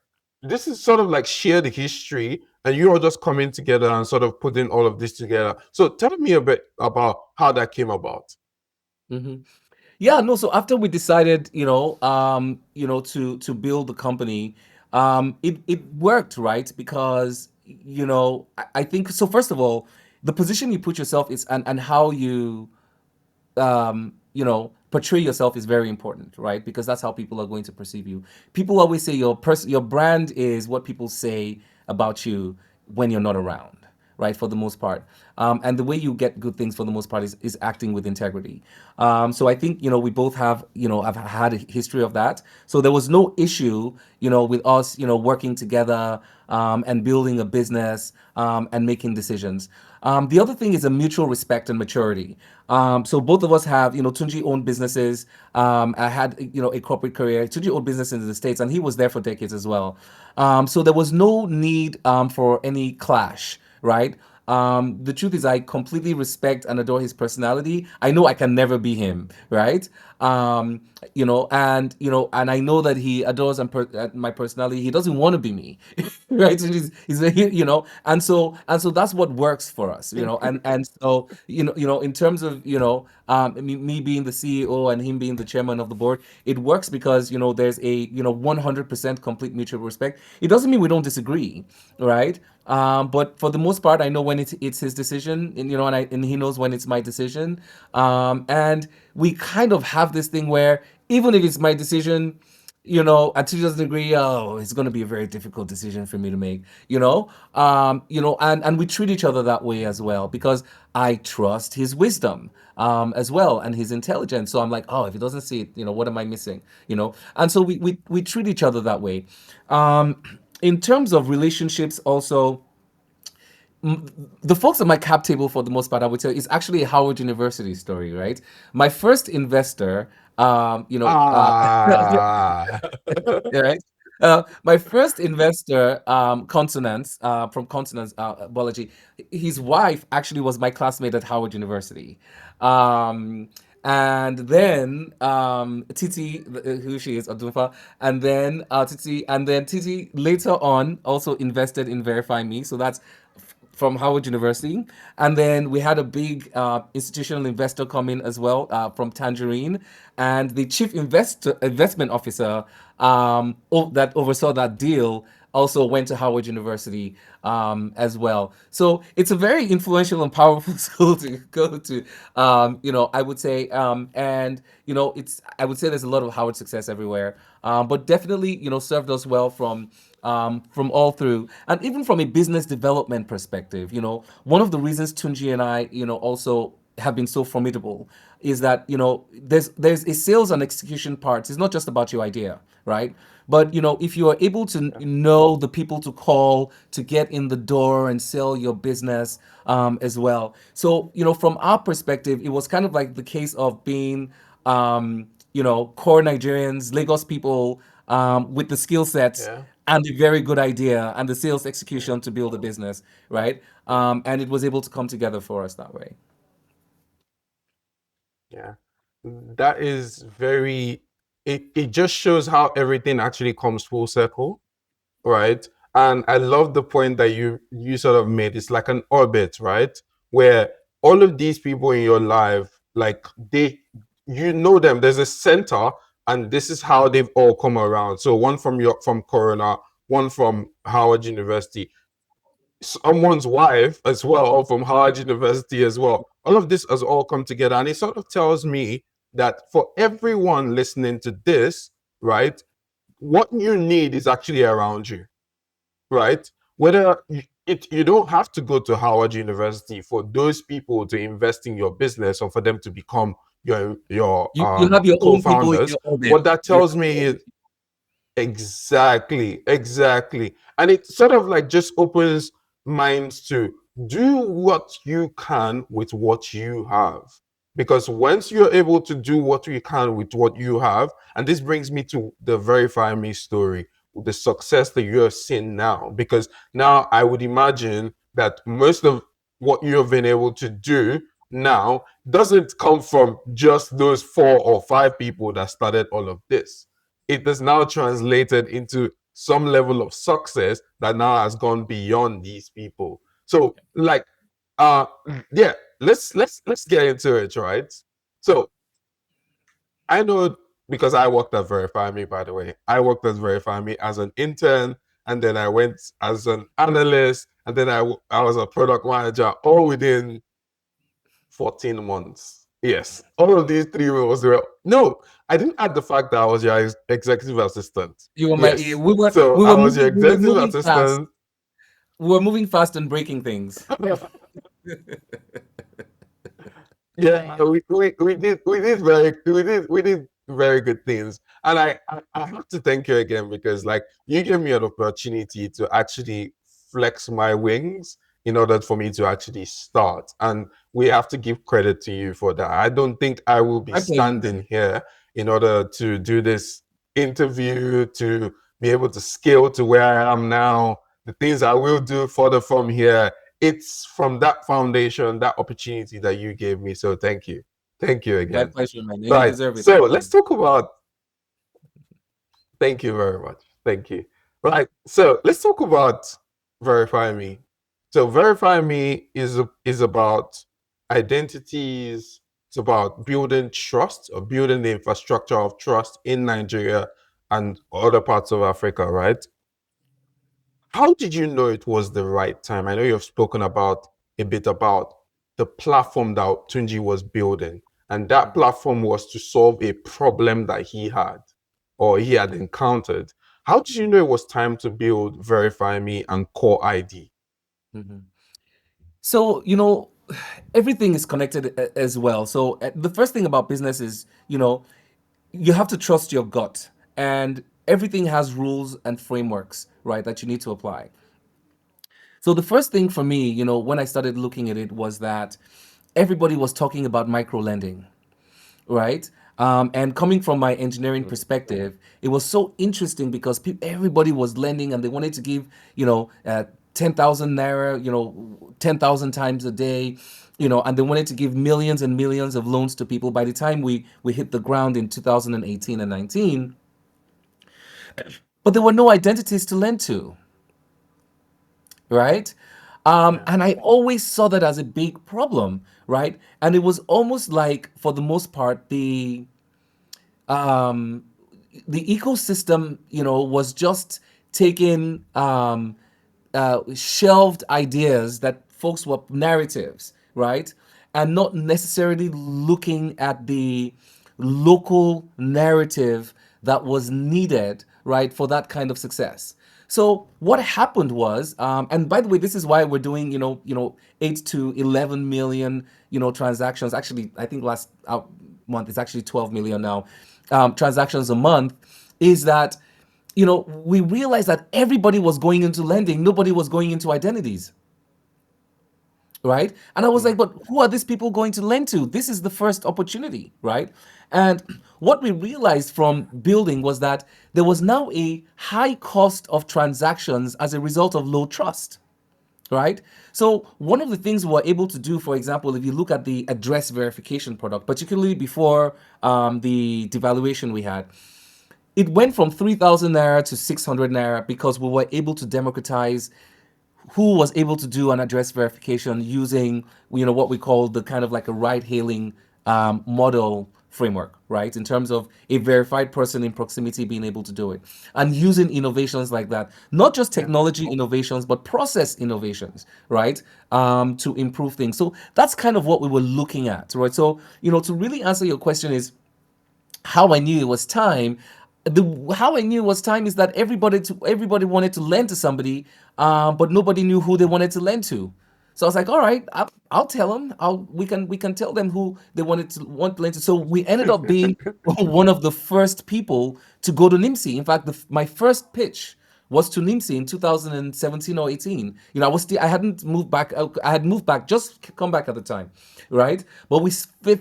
this is sort of like shared history, and you're all just coming together and sort of putting all of this together. So tell me a bit about how that came about. Hmm. Yeah, no. So after we decided, to build the company, it worked, right? Because I think so. First of all, the position you put yourself is and how you portray yourself is very important, right? Because that's how people are going to perceive you. People always say your brand is what people say about you when you're not around, right? For the most part, and the way you get good things for the most part is acting with integrity. So I think we both have I've had a history of that. So there was no issue with us working together and building a business and making decisions. The other thing is a mutual respect and maturity. So both of us have, Tunji owned businesses. I had, a corporate career. Tunji owned business in the States, and he was there for decades as well. So there was no need for any clash, right? The truth is, I completely respect and adore his personality. I know I can never be him, right? And I know that he adores my personality. He doesn't want to be me, right? So and so that's what works for us, and so in terms of me being the CEO and him being the chairman of the board, it works because there's a 100% complete mutual respect. It doesn't mean we don't disagree, right? But for the most part, I know when it's his decision, and and he knows when it's my decision. And we kind of have this thing where even if it's my decision, and she doesn't agree, oh, it's going to be a very difficult decision for me to make, and we treat each other that way as well because I trust his wisdom as well and his intelligence. So I'm like, oh, if he doesn't see it, what am I missing? And so we treat each other that way. Um, in terms of relationships, also, the folks at my cap table, for the most part, I would tell you, is actually a Howard University story, right? My first investor, Ah, yeah, right? My first investor, from Consonance Biology, his wife actually was my classmate at Howard University. Um, and then Titi, who she is, Odunfa, and then Titi later on also invested in Verify Me. So that's from Howard University. And then we had a big institutional investor come in as well from Tangerine. And the chief investment officer that oversaw that deal also went to Howard University as well. So it's a very influential and powerful school to go to. I would say, and I would say there's a lot of Howard success everywhere, but definitely served us well from all through, and even from a business development perspective. One of the reasons Tunji and I, also have been so formidable is that, there's a sales and execution part. It's not just about your idea, right? But if you are able to Yeah. know the people to call to get in the door and sell your business, as well. So from our perspective, it was kind of like the case of being, core Nigerians, Lagos people, with the skill sets Yeah. and the very good idea and the sales Yeah. execution to build a business, right? And it was able to come together for us that way. Yeah. That is very, it just shows how everything actually comes full circle, right? And I love the point that you sort of made. It's like an orbit, right? Where all of these people in your life, like you know them. There's a center, and this is how they've all come around. So one from Corona, one from Howard University, someone's wife as well from Howard University as well. All of this has all come together, and it sort of tells me that for everyone listening to this, right, what you need is actually around you, right? Whether you don't have to go to Howard University for those people to invest in your business or for them to become your You have your own people in co-founders. your orbit. What that You tells have your me own. is exactly, exactly. And it sort of like just opens minds to do what you can with what you have. Because once you're able to do what you can with what you have, and this brings me to the Verify Me story, the success that you have seen now. Because now I would imagine that most of what you have been able to do now doesn't come from just those 4 or 5 people that started all of this. It is now translated into some level of success that now has gone beyond these people. So like uh yeah, let's get into it, right? So I know, because I worked at VerifyMe, by the way. I worked at VerifyMe as an intern, and then I went as an analyst, and then I was a product manager, all within 14 months. Yes, all of these 3 roles were. No, I didn't add the fact that I was your executive assistant. You were my. Yes, We were so we I were was your moving. We were executive moving fast. assistant. We were moving fast and breaking things. Yeah, we did very good things, and I have to thank you again, because like you gave me an opportunity to actually flex my wings in order for me to actually start, and we have to give credit to you for that. I don't think I will be My pleasure. standing here in order to do this interview, to be able to scale to where I am now, the things I will do further from here. It's from that foundation, that opportunity that you gave me. So thank you. Thank you My again. pleasure, man. And you Right. deserve it. So let's talk about, thank you very much. Thank you. Right. So let's talk about Verify Me. So Verify Me is about identities. It's about building trust, or building the infrastructure of trust in Nigeria and other parts of Africa, right? How did you know it was the right time? I know you've spoken about a bit about the platform that Tunji was building, and that platform was to solve a problem that he had or he had encountered. How did you know it was time to build Verify Me and Core ID? Mhm. So, everything is connected as well. So, the first thing about business is, you have to trust your gut, and everything has rules and frameworks, right, that you need to apply. So, the first thing for me, when I started looking at it was that everybody was talking about micro lending, right? And coming from my engineering Mm. perspective, it was so interesting because everybody was lending and they wanted to give, 10,000 naira, 10,000 times a day, and they wanted to give millions and millions of loans to people. By the time we hit the ground in 2018 and 19, but there were no identities to lend to, right? Yeah. And I always saw that as a big problem, right? And it was almost like, for the most part, um, the ecosystem, was just taking shelved ideas that folks were narratives, right? And not necessarily looking at the local narrative that was needed, right, for that kind of success. So what happened was, and by the way, this is why we're doing, 8 to 11 million, transactions. Actually, I think last month it's actually 12 million now, transactions a month. Is that, we realized that everybody was going into lending, nobody was going into identities, right? And I was like, Mm. but who are these people going to lend to? This is the first opportunity, right? And what we realized from building was that there was now a high cost of transactions as a result of low trust, right? So one of the things we were able to do, for example, if you look at the address verification product, particularly before the devaluation we had, it went from 3,000 naira to 600 naira because we were able to democratize who was able to do an address verification using, what we call the kind of like a ride hailing model framework, right? In terms of a verified person in proximity being able to do it, and using innovations like that, not just Yeah. technology innovations but process innovations, right? To improve things. So that's kind of what we were looking at, right? So, to really answer your question is how I knew it was time. The how I knew it was time is that everybody wanted to lend to somebody, but nobody knew who they wanted to lend to. So I was like, all right, I'll tell them. We can tell them who they want to lend to. So we ended up being one of the first people to go to NIMSI. In fact, my first pitch was to NIMSI in 2017 or 18. I hadn't moved back. I had moved back, just come back at the time, right? But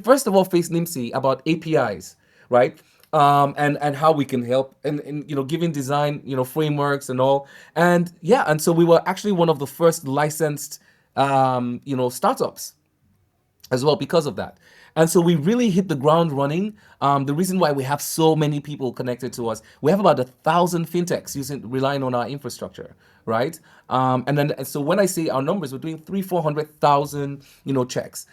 first of all faced NIMSI about APIs, right? And how we can help, and giving design, frameworks and all. And yeah, and so we were actually one of the first licensed startups as well because of that. And so we really hit the ground running. The reason why we have so many people connected to us, we have about 1,000 fintechs relying on our infrastructure, right? And so when I say our numbers, we're doing 400,000, checks.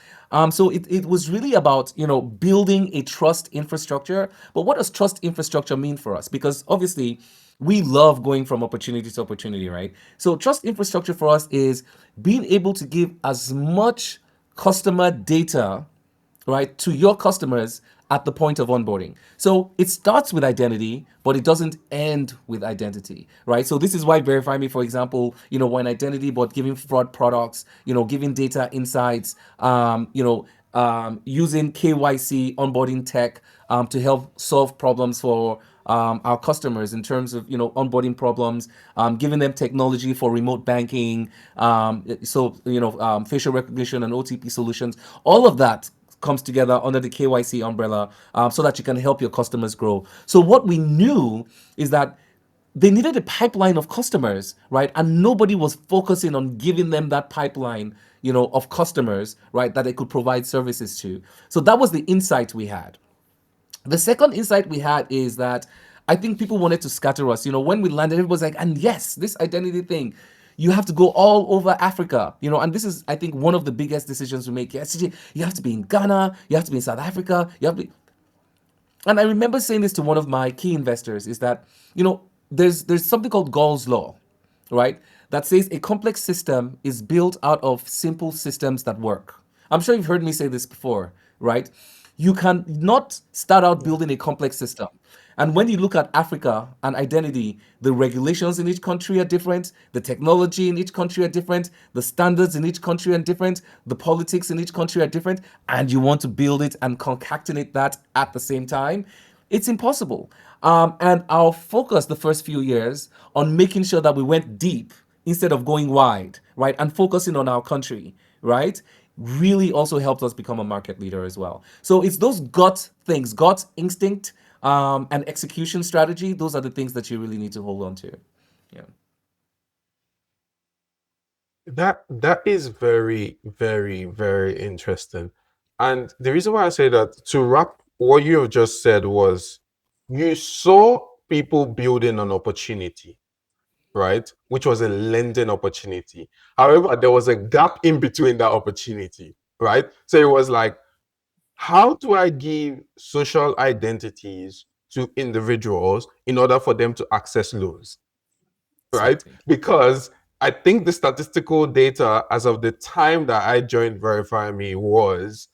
So it was really about, building a trust infrastructure. But what does trust infrastructure mean for us? Because obviously we love going from opportunity to opportunity, right? So trust infrastructure for us is being able to give as much customer data, right, to your customers at the point of onboarding. So it starts with identity, but it doesn't end with identity, right? So this is why VerifyMe, for example, when identity, but giving fraud products, giving data insights, using KYC onboarding tech to help solve problems for our customers in terms of onboarding problems, giving them technology for remote banking, facial recognition and OTP solutions. All of that comes together under the KYC umbrella, so that you can help your customers grow. So what we knew is that they needed a pipeline of customers, right? And nobody was focusing on giving them that pipeline, of customers, right, that they could provide services to. So that was the insight we had. The second insight we had is that I think people wanted to scatter us. When we landed, it was like, and yes, this identity thing, you have to go all over Africa, and this is, I think, one of the biggest decisions we make. Yes, you have to be in Ghana, you have to be in South Africa, you have to be. And I remember saying this to one of my key investors is that, there's something called Gall's law, right? That says a complex system is built out of simple systems that work. I'm sure you've heard me say this before, right? You can not start out Yeah. building a complex system. And when you look at Africa and identity, the regulations in each country are different, the technology in each country are different, the standards in each country are different, the politics in each country are different, and you want to build it and concatenate that at the same time, it's impossible. And our focus the first few years on making sure that we went deep instead of going wide, right? And focusing on our country, right? Really also helped us become a market leader as well. So it's those gut things, gut instinct, and execution strategy. Those are the things that you really need to hold on to. Yeah. That is very, very, very interesting. And the reason why I say that, to wrap what you have just said, was you saw people building an opportunity, right? Which was a lending opportunity. However, there was a gap in between that opportunity, right? So it was like, how do I give social identities to individuals in order for them to access loans, right? Exactly. Because I think the statistical data as of the time that I joined VerifyMe was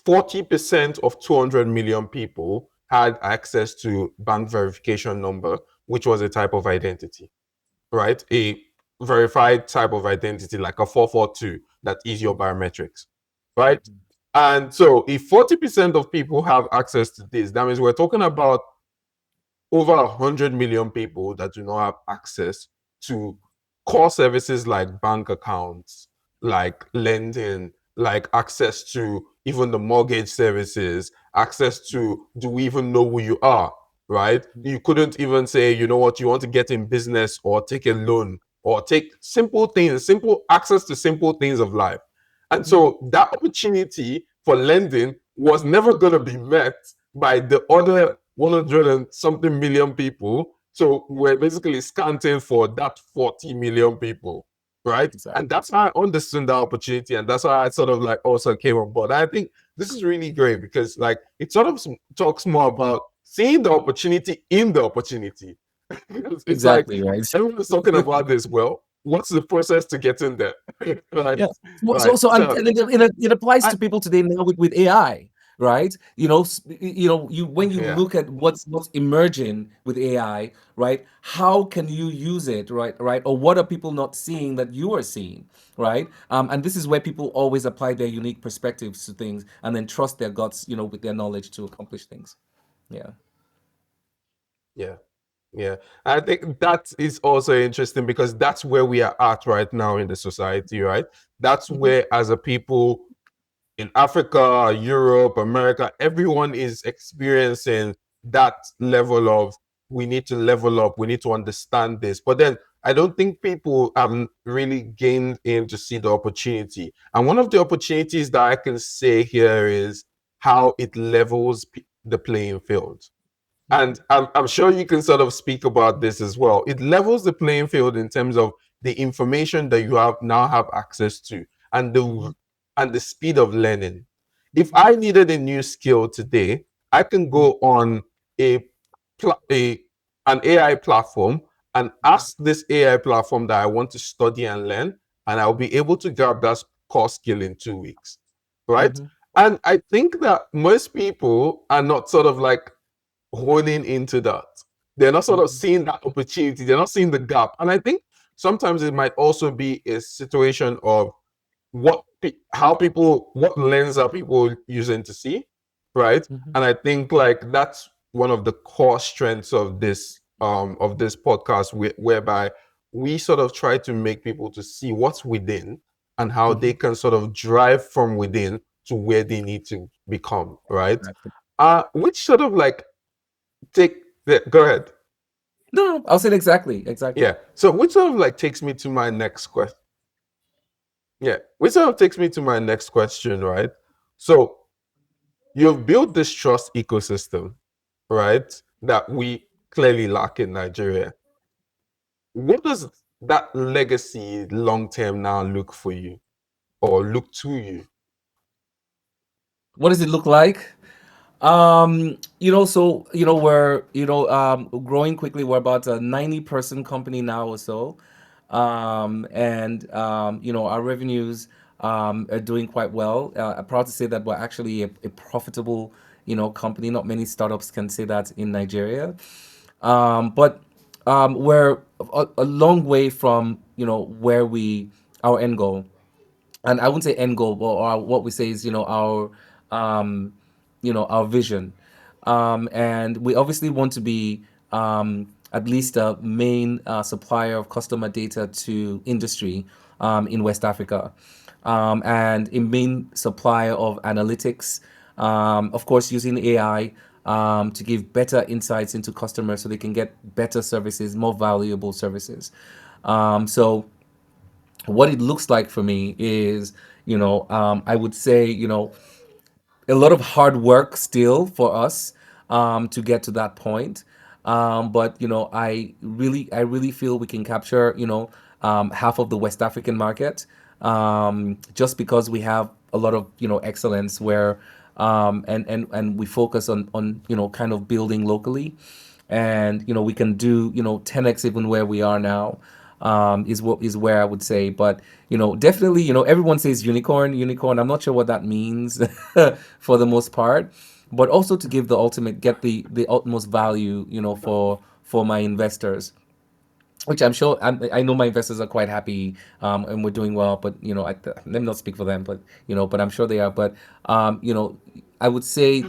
40% of 200 million people had access to bank verification number, which was a type of identity. right? A verified type of identity, like a 442, that is your biometrics, right? And so if 40% of people have access to this, that means we're talking about over 100 million people that do not have access to core services like bank accounts, like lending, like access to even the mortgage services, access to do we even know who you are, right? You couldn't even say, you know what, you want to get in business or take a loan or take simple things, simple access to simple things of life. And so that opportunity for lending was never going to be met by the other 100 and something million people. So we're basically scanting for that 40 million people, right? Exactly. And that's how I understood the opportunity. And that's how I sort of like also came on board. I think this is really great because like it sort of talks more about seeing the opportunity in the opportunity. It's like Exactly, right. everyone's talking about this. Well, what's the process to get in there? Right. Yeah. Right. And So it applies I to people today now with AI, right? You when you yeah. look at what's emerging with AI, right? How can you use it, right? Right? Or what are people not seeing that you are seeing, right? And this is where people always apply their unique perspectives to things and then trust their guts, with their knowledge to accomplish things. Yeah. Yeah. Yeah, I think that is also interesting because that's where we are at right now in the society, right? That's Mhm. where, as a people in Africa, Europe, America, everyone is experiencing that level of we need to level up, we need to understand this. But then I don't think people have really gained in to see the opportunity. And one of the opportunities that I can say here is how it levels the playing field. And I'm sure you can sort of speak about this as well. It levels the playing field in terms of the information that you have now have access to and the speed of learning. If I needed a new skill today, I can go on a, a an AI platform and ask this AI platform that I want to study and learn, and I'll be able to grab that core skill in 2 weeks, right? Mhm. And I think that most people are not sort of like honing into that. They're not sort of Mhm. seeing that opportunity. They're not seeing the gap. And I think sometimes it might also be a situation of how people, what lens are people using to see, right? Mhm. And I think like that's one of the core strengths of this podcast, whereby we sort of try to make people to see what's within and how they Mhm. can sort of drive from within to where they need to become, right? Exactly. Which sort of like take go ahead. No, no, I'll say it exactly, exactly. Yeah. So which sort of like takes me to my next question. Yeah. Which sort of takes me to my next question, right? So you've built this trust ecosystem, right? That we clearly lack in Nigeria. What does that legacy long term now look for you or look to you? What does it look like? So we're growing quickly. We're about a 90-person company now or so, and our revenues are doing quite well. I'm proud to say that we're actually a profitable company. Not many startups can say that in Nigeria, but we're a long way from where we our end goal. And I wouldn't say end goal, but what we say is, um, our vision. And we obviously want to be at least a main supplier of customer data to industry in West Africa, and a main supplier of analytics. Of course, using AI to give better insights into customers so they can get better services, more valuable services. So what it looks like for me is, I would say, a lot of hard work still for us to get to that point. But I really feel we can capture, half of the West African market, just because we have a lot of excellence where, and we focus on kind of building locally, and we can do 10x even where we are now, is where I would say. But definitely, everyone says unicorn. I'm not sure what that means for the most part, but also to give the ultimate, get the utmost value, for my investors. which I'm sure I know my investors are quite happy, and we're doing well. But let me not speak for them, but but I'm sure they are. But I would say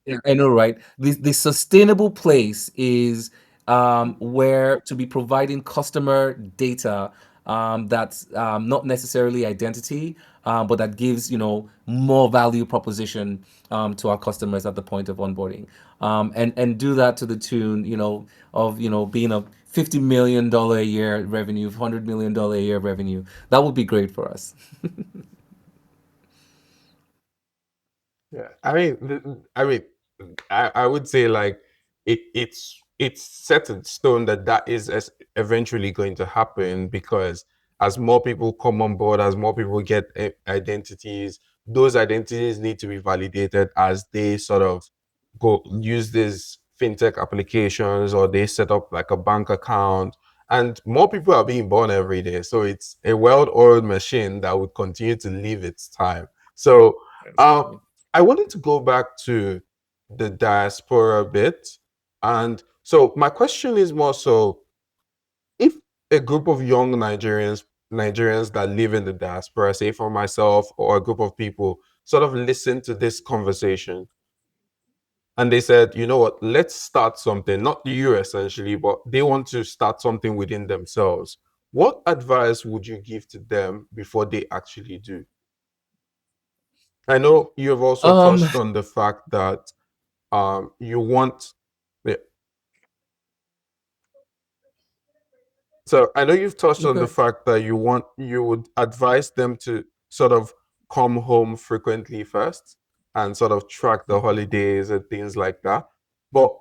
yeah, I know, right? The sustainable place is where to be providing customer data that's not necessarily identity, but that gives more value proposition to our customers at the point of onboarding, and do that to the tune of being a $50 million a year revenue, $100 million a year revenue. That would be great for us. Yeah, I would say like it's set in stone that eventually going to happen because as more people come on board, as more people get identities, those identities need to be validated as they sort of go use these fintech applications or they set up like a bank account. And more people are being born every day. So it's a well-oiled machine that would continue to live its time. So uh, I wanted to go back to the diaspora bit. And so my question is more so if a group of young Nigerians that live in the diaspora, say for myself or a group of people, sort of listen to this conversation and they said, you know what, let's start something, not you essentially, but they want to start something within themselves. What advice would you give to them before they actually do? I know you have also Um, touched on the fact that you want yeah. So I know you've touched on the okay. fact that you would advise them to sort of come home frequently first and sort of track the holidays and things like that. But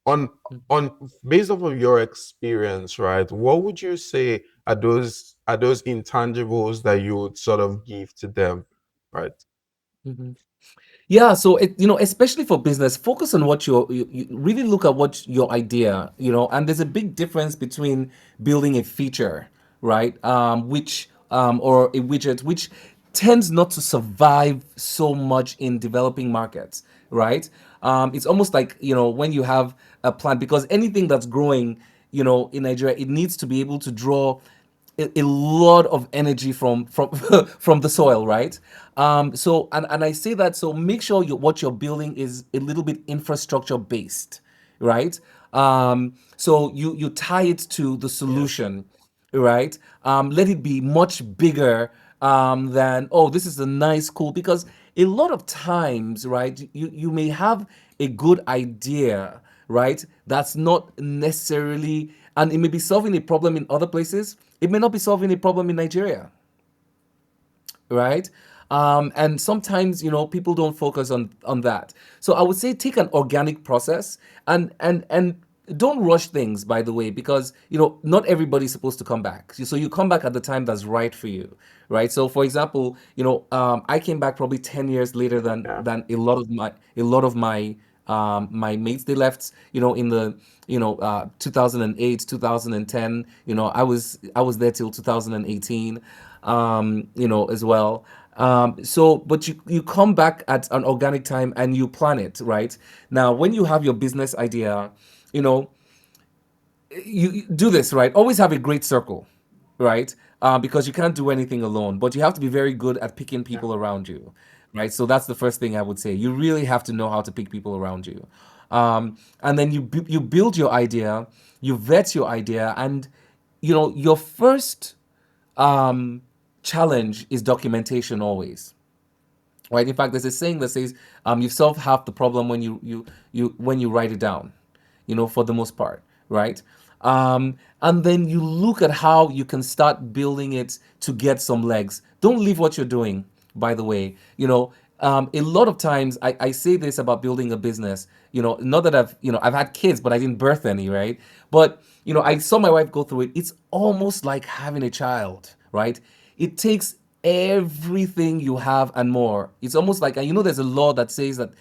on on based off of your experience, right, what would you say are those intangibles that you would sort of give to them, right? Mhm. Yeah, so especially for business, focus on what you really look at what your idea, and there's a big difference between building a feature, right? Which or a widget which tends not to survive so much in developing markets, right? It's almost like, when you have a plant, because anything that's growing, in Nigeria, it needs to be able to draw a lot of energy from from the soil, right? So and I say that, so make sure what you're building is a little bit infrastructure based, right? So you tie it to the Yes. solution, right? Let it be much bigger than, oh, this is a nice, cool, because a lot of times, right, you may have a good idea, right? That's not necessarily, and it may be solving a problem in other places. It may not be solving a problem in Nigeria, right? And sometimes, people don't focus on that. So I would say take an organic process, and don't rush things, by the way, because not everybody's supposed to come back. So you come back at the time that's right for you, right? So for example, I came back probably 10 years later than Yeah. my mates. They left, in the 2008, 2010. I was there till 2018, as well. So, but you come back at an organic time and you plan it, right? Now, when you have your business idea, you know, you do this, right? Always have a great circle, right? Because you can't do anything alone, but you have to be very good at picking Yeah. people around you, right? So that's the first thing I would say. You really have to know how to pick people around you. And then you build your idea, you vet your idea, and your first um, challenge is documentation always, right? In fact, there's a saying that says, you solve half the problem when you write it down, for the most part, right? And then you look at how you can start building it to get some legs. Don't leave what you're doing, by the way. A lot of times I say this about building a business, not that I've had kids, but I didn't birth any, right? But, I saw my wife go through it. It's almost like having a child, right? It takes everything you have and more. It's almost like, and there's a law that says that,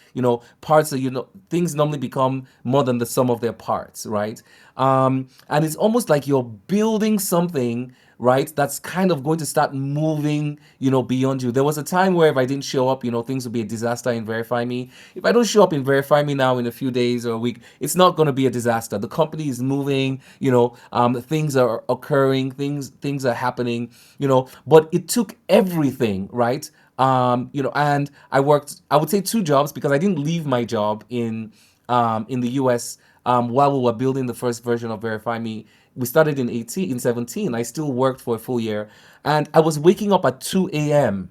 parts of, things normally become more than the sum of their parts, right? And it's almost like you're building something, right? That's kind of going to start moving, beyond you. There was a time where if I didn't show up, things would be a disaster in Verify Me. If I don't show up in Verify Me now in a few days or a week, it's not going to be a disaster. The company is moving, things are occurring, things are happening, but it took everything, right? And I worked, I would say, two jobs because I didn't leave my job in the US while we were building the first version of Verify Me. We started in 17. I still worked for a full year. And I was waking up at 2 a.m.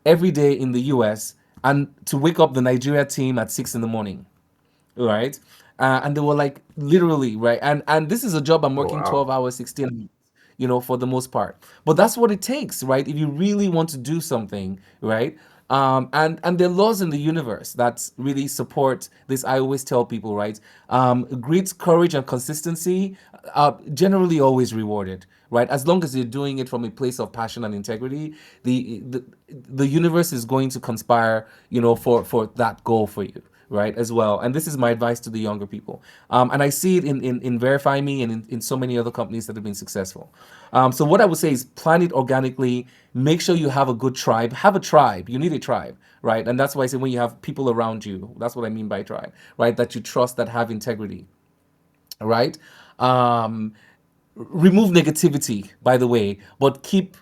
every day in the US and to wake up the Nigeria team at 6 in the morning, right? And they were like literally, right? And this is a job I'm Oh, working wow. 12 hours, 16 hours, for the most part. But that's what it takes, right? If you really want to do something, right? And there are laws in the universe that really support this. I always tell people, right? Grit, courage, and consistency are generally always rewarded, right? As long as you're doing it from a place of passion and integrity, the universe is going to conspire, for that goal for you, right, as well. And this is my advice to the younger people. And I see it in Verify Me and in so many other companies that have been successful. So what I would say is plan it organically. Make sure you have a good tribe. Have a tribe. You need a tribe, right? And that's why I say when you have people around you, that's what I mean by tribe, right? That you trust, that have integrity, right? Um, Remove negativity, by the way, but keep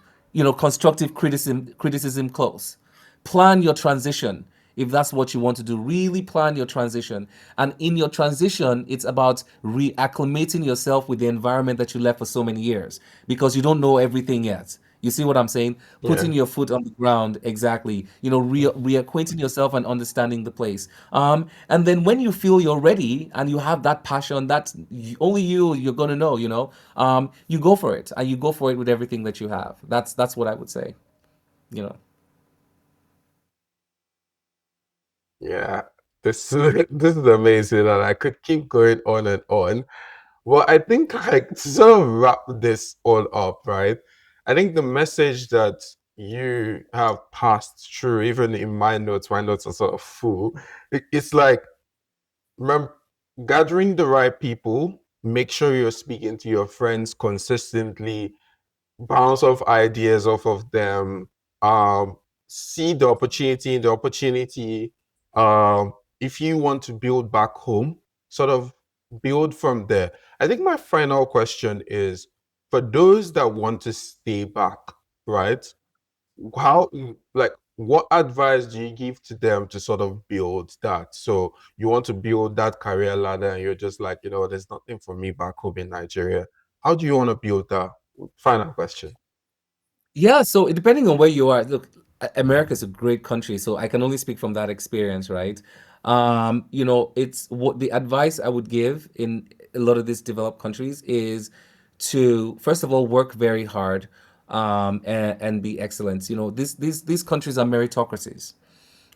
constructive criticism close. Plan your transition if that's what you want to do. Really plan your transition, and in your transition it's about reacclimating yourself with the environment that you left for so many years, because you don't know everything yet. You see what I'm saying? Putting Yeah. your foot on the ground, exactly. Reacquainting yourself and understanding the place. And then when you feel you're ready and you have that passion that only you're gonna know, you go for it, and you go for it with everything that you have. That's what I would say. You know. Yeah. This is amazing, and I could keep going on and on. Well, I think like to sort of wrap this all up, right? I think the message that you have passed through, even in my notes are sort of full. It's like, remember, gathering the right people, make sure you're speaking to your friends consistently, bounce off ideas off of them, um, see the opportunity in the opportunity. If you want to build back home, sort of build from there. I think my final question is for those that want to stay back, right? How, like, what advice do you give to them to sort of build that? So you want to build that career ladder and you're just like, there's nothing for me back home in Nigeria. How do you want to build that? Final question. Yeah, so depending on where you are, look, America is a great country, so I can only speak from that experience, right? It's what the advice I would give in a lot of these developed countries is to first of all work very hard, and be excellent. These countries are meritocracies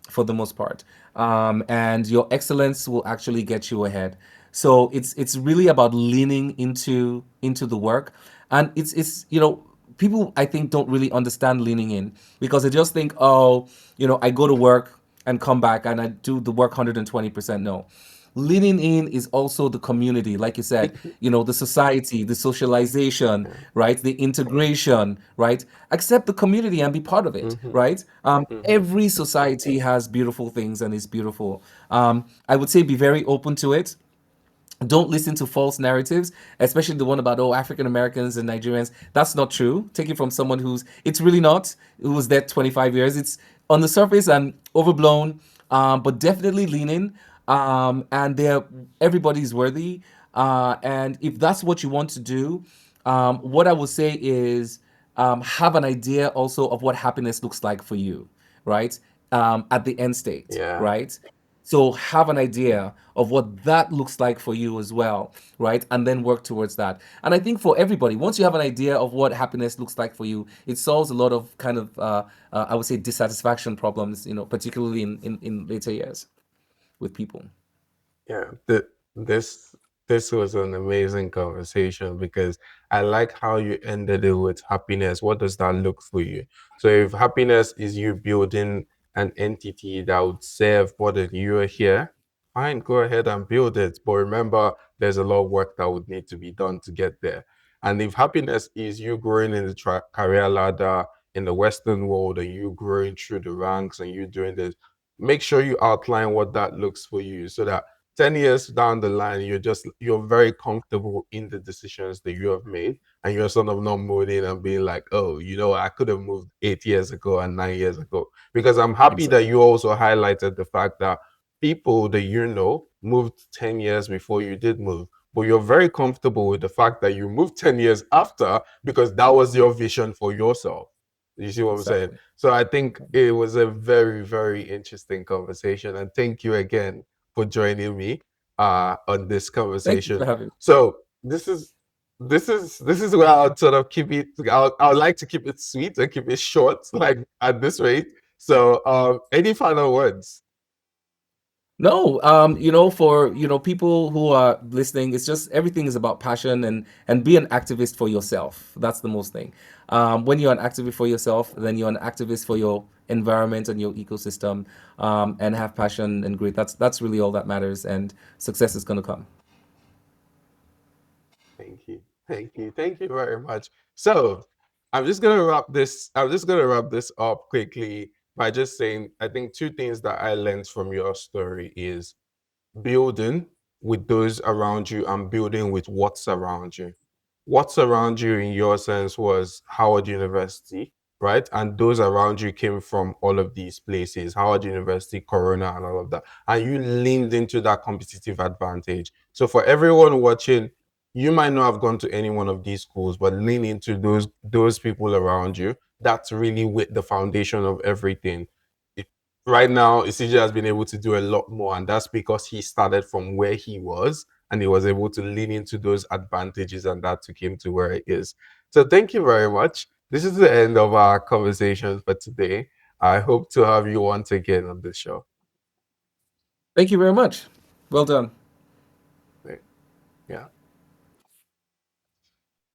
for the most part, and your excellence will actually get you ahead. So it's really about leaning into the work, and it's people I think don't really understand leaning in, because they just think, oh, I go to work and come back and I do the work 120%. No, leaning in is also the community, like you said, the society, the socialization, Yeah. right, the integration, right. Accept the community and be part of it, Hmm. right. Hmm. Every society has beautiful things and is beautiful. I would say be very open to it. Don't listen to false narratives, especially the one about, oh, African Americans and Nigerians. That's not true. Take it from someone it's really not, who was there 25 years. It's on the surface and overblown, but definitely lean in. And everybody's worthy. And if that's what you want to do, what I would say is, have an idea also of what happiness looks like for you, right? At the end state, Yeah. right? So have an idea of what that looks like for you as well, right? And then work towards that. And I think for everybody, once you have an idea of what happiness looks like for you, it solves a lot of kind of, I would say, dissatisfaction problems, particularly in later years with people. Yeah. This this was an amazing conversation because I like how you ended it with happiness. What does that look for you? So if happiness is you building an entity that would serve more than you are here, fine, go ahead and build it. But remember, there's a lot of work that would need to be done to get there. And if happiness is you growing in the career ladder in the Western world and you growing through the ranks and you doing this, make sure you outline what that looks for you so that 10 years down the line, you're very comfortable in the decisions that you have made and you're sort of not moving and being like, oh, I could have moved 8 years ago and 9 years ago. Because I'm happy that Exactly. you also highlighted the fact that people that moved 10 years before you did move, but you're very comfortable with the fact that you moved 10 years after because that was your vision for yourself. You see what I'm saying? Exactly. So I think it was a very, very interesting conversation. And thank you again for joining me on this Thank you conversation. for having me. So this is where I'll sort of keep it. I would like to keep it sweet and keep it short, like at this rate. So any final words? No, for people who are listening, it's just everything is about passion and be an activist for yourself. That's the most thing. When you're an activist for yourself, then you're an activist for your environment and your ecosystem, and have passion and grit. That's really all that matters, and success is gonna come. Thank you. Thank you. Thank you very much. So I'm just gonna wrap this up quickly by just saying I think two things that I learned from your story is building with those around you and building with what's around you. What's around you in your sense was Howard University, right? And those around you came from all of these places, Howard University, Corona, and all of that. And you leaned into that competitive advantage. So for everyone watching, you might not have gone to any one of these schools, but lean into those people around you. That's really with the foundation of everything. It, right now, Esigie has been able to do a lot more, and that's because he started from where he was and he was able to lean into those advantages, and that took him to where he is. So, thank you very much. This is the end of our conversation for today. I hope to have you once again on this show. Thank you very much. Well done.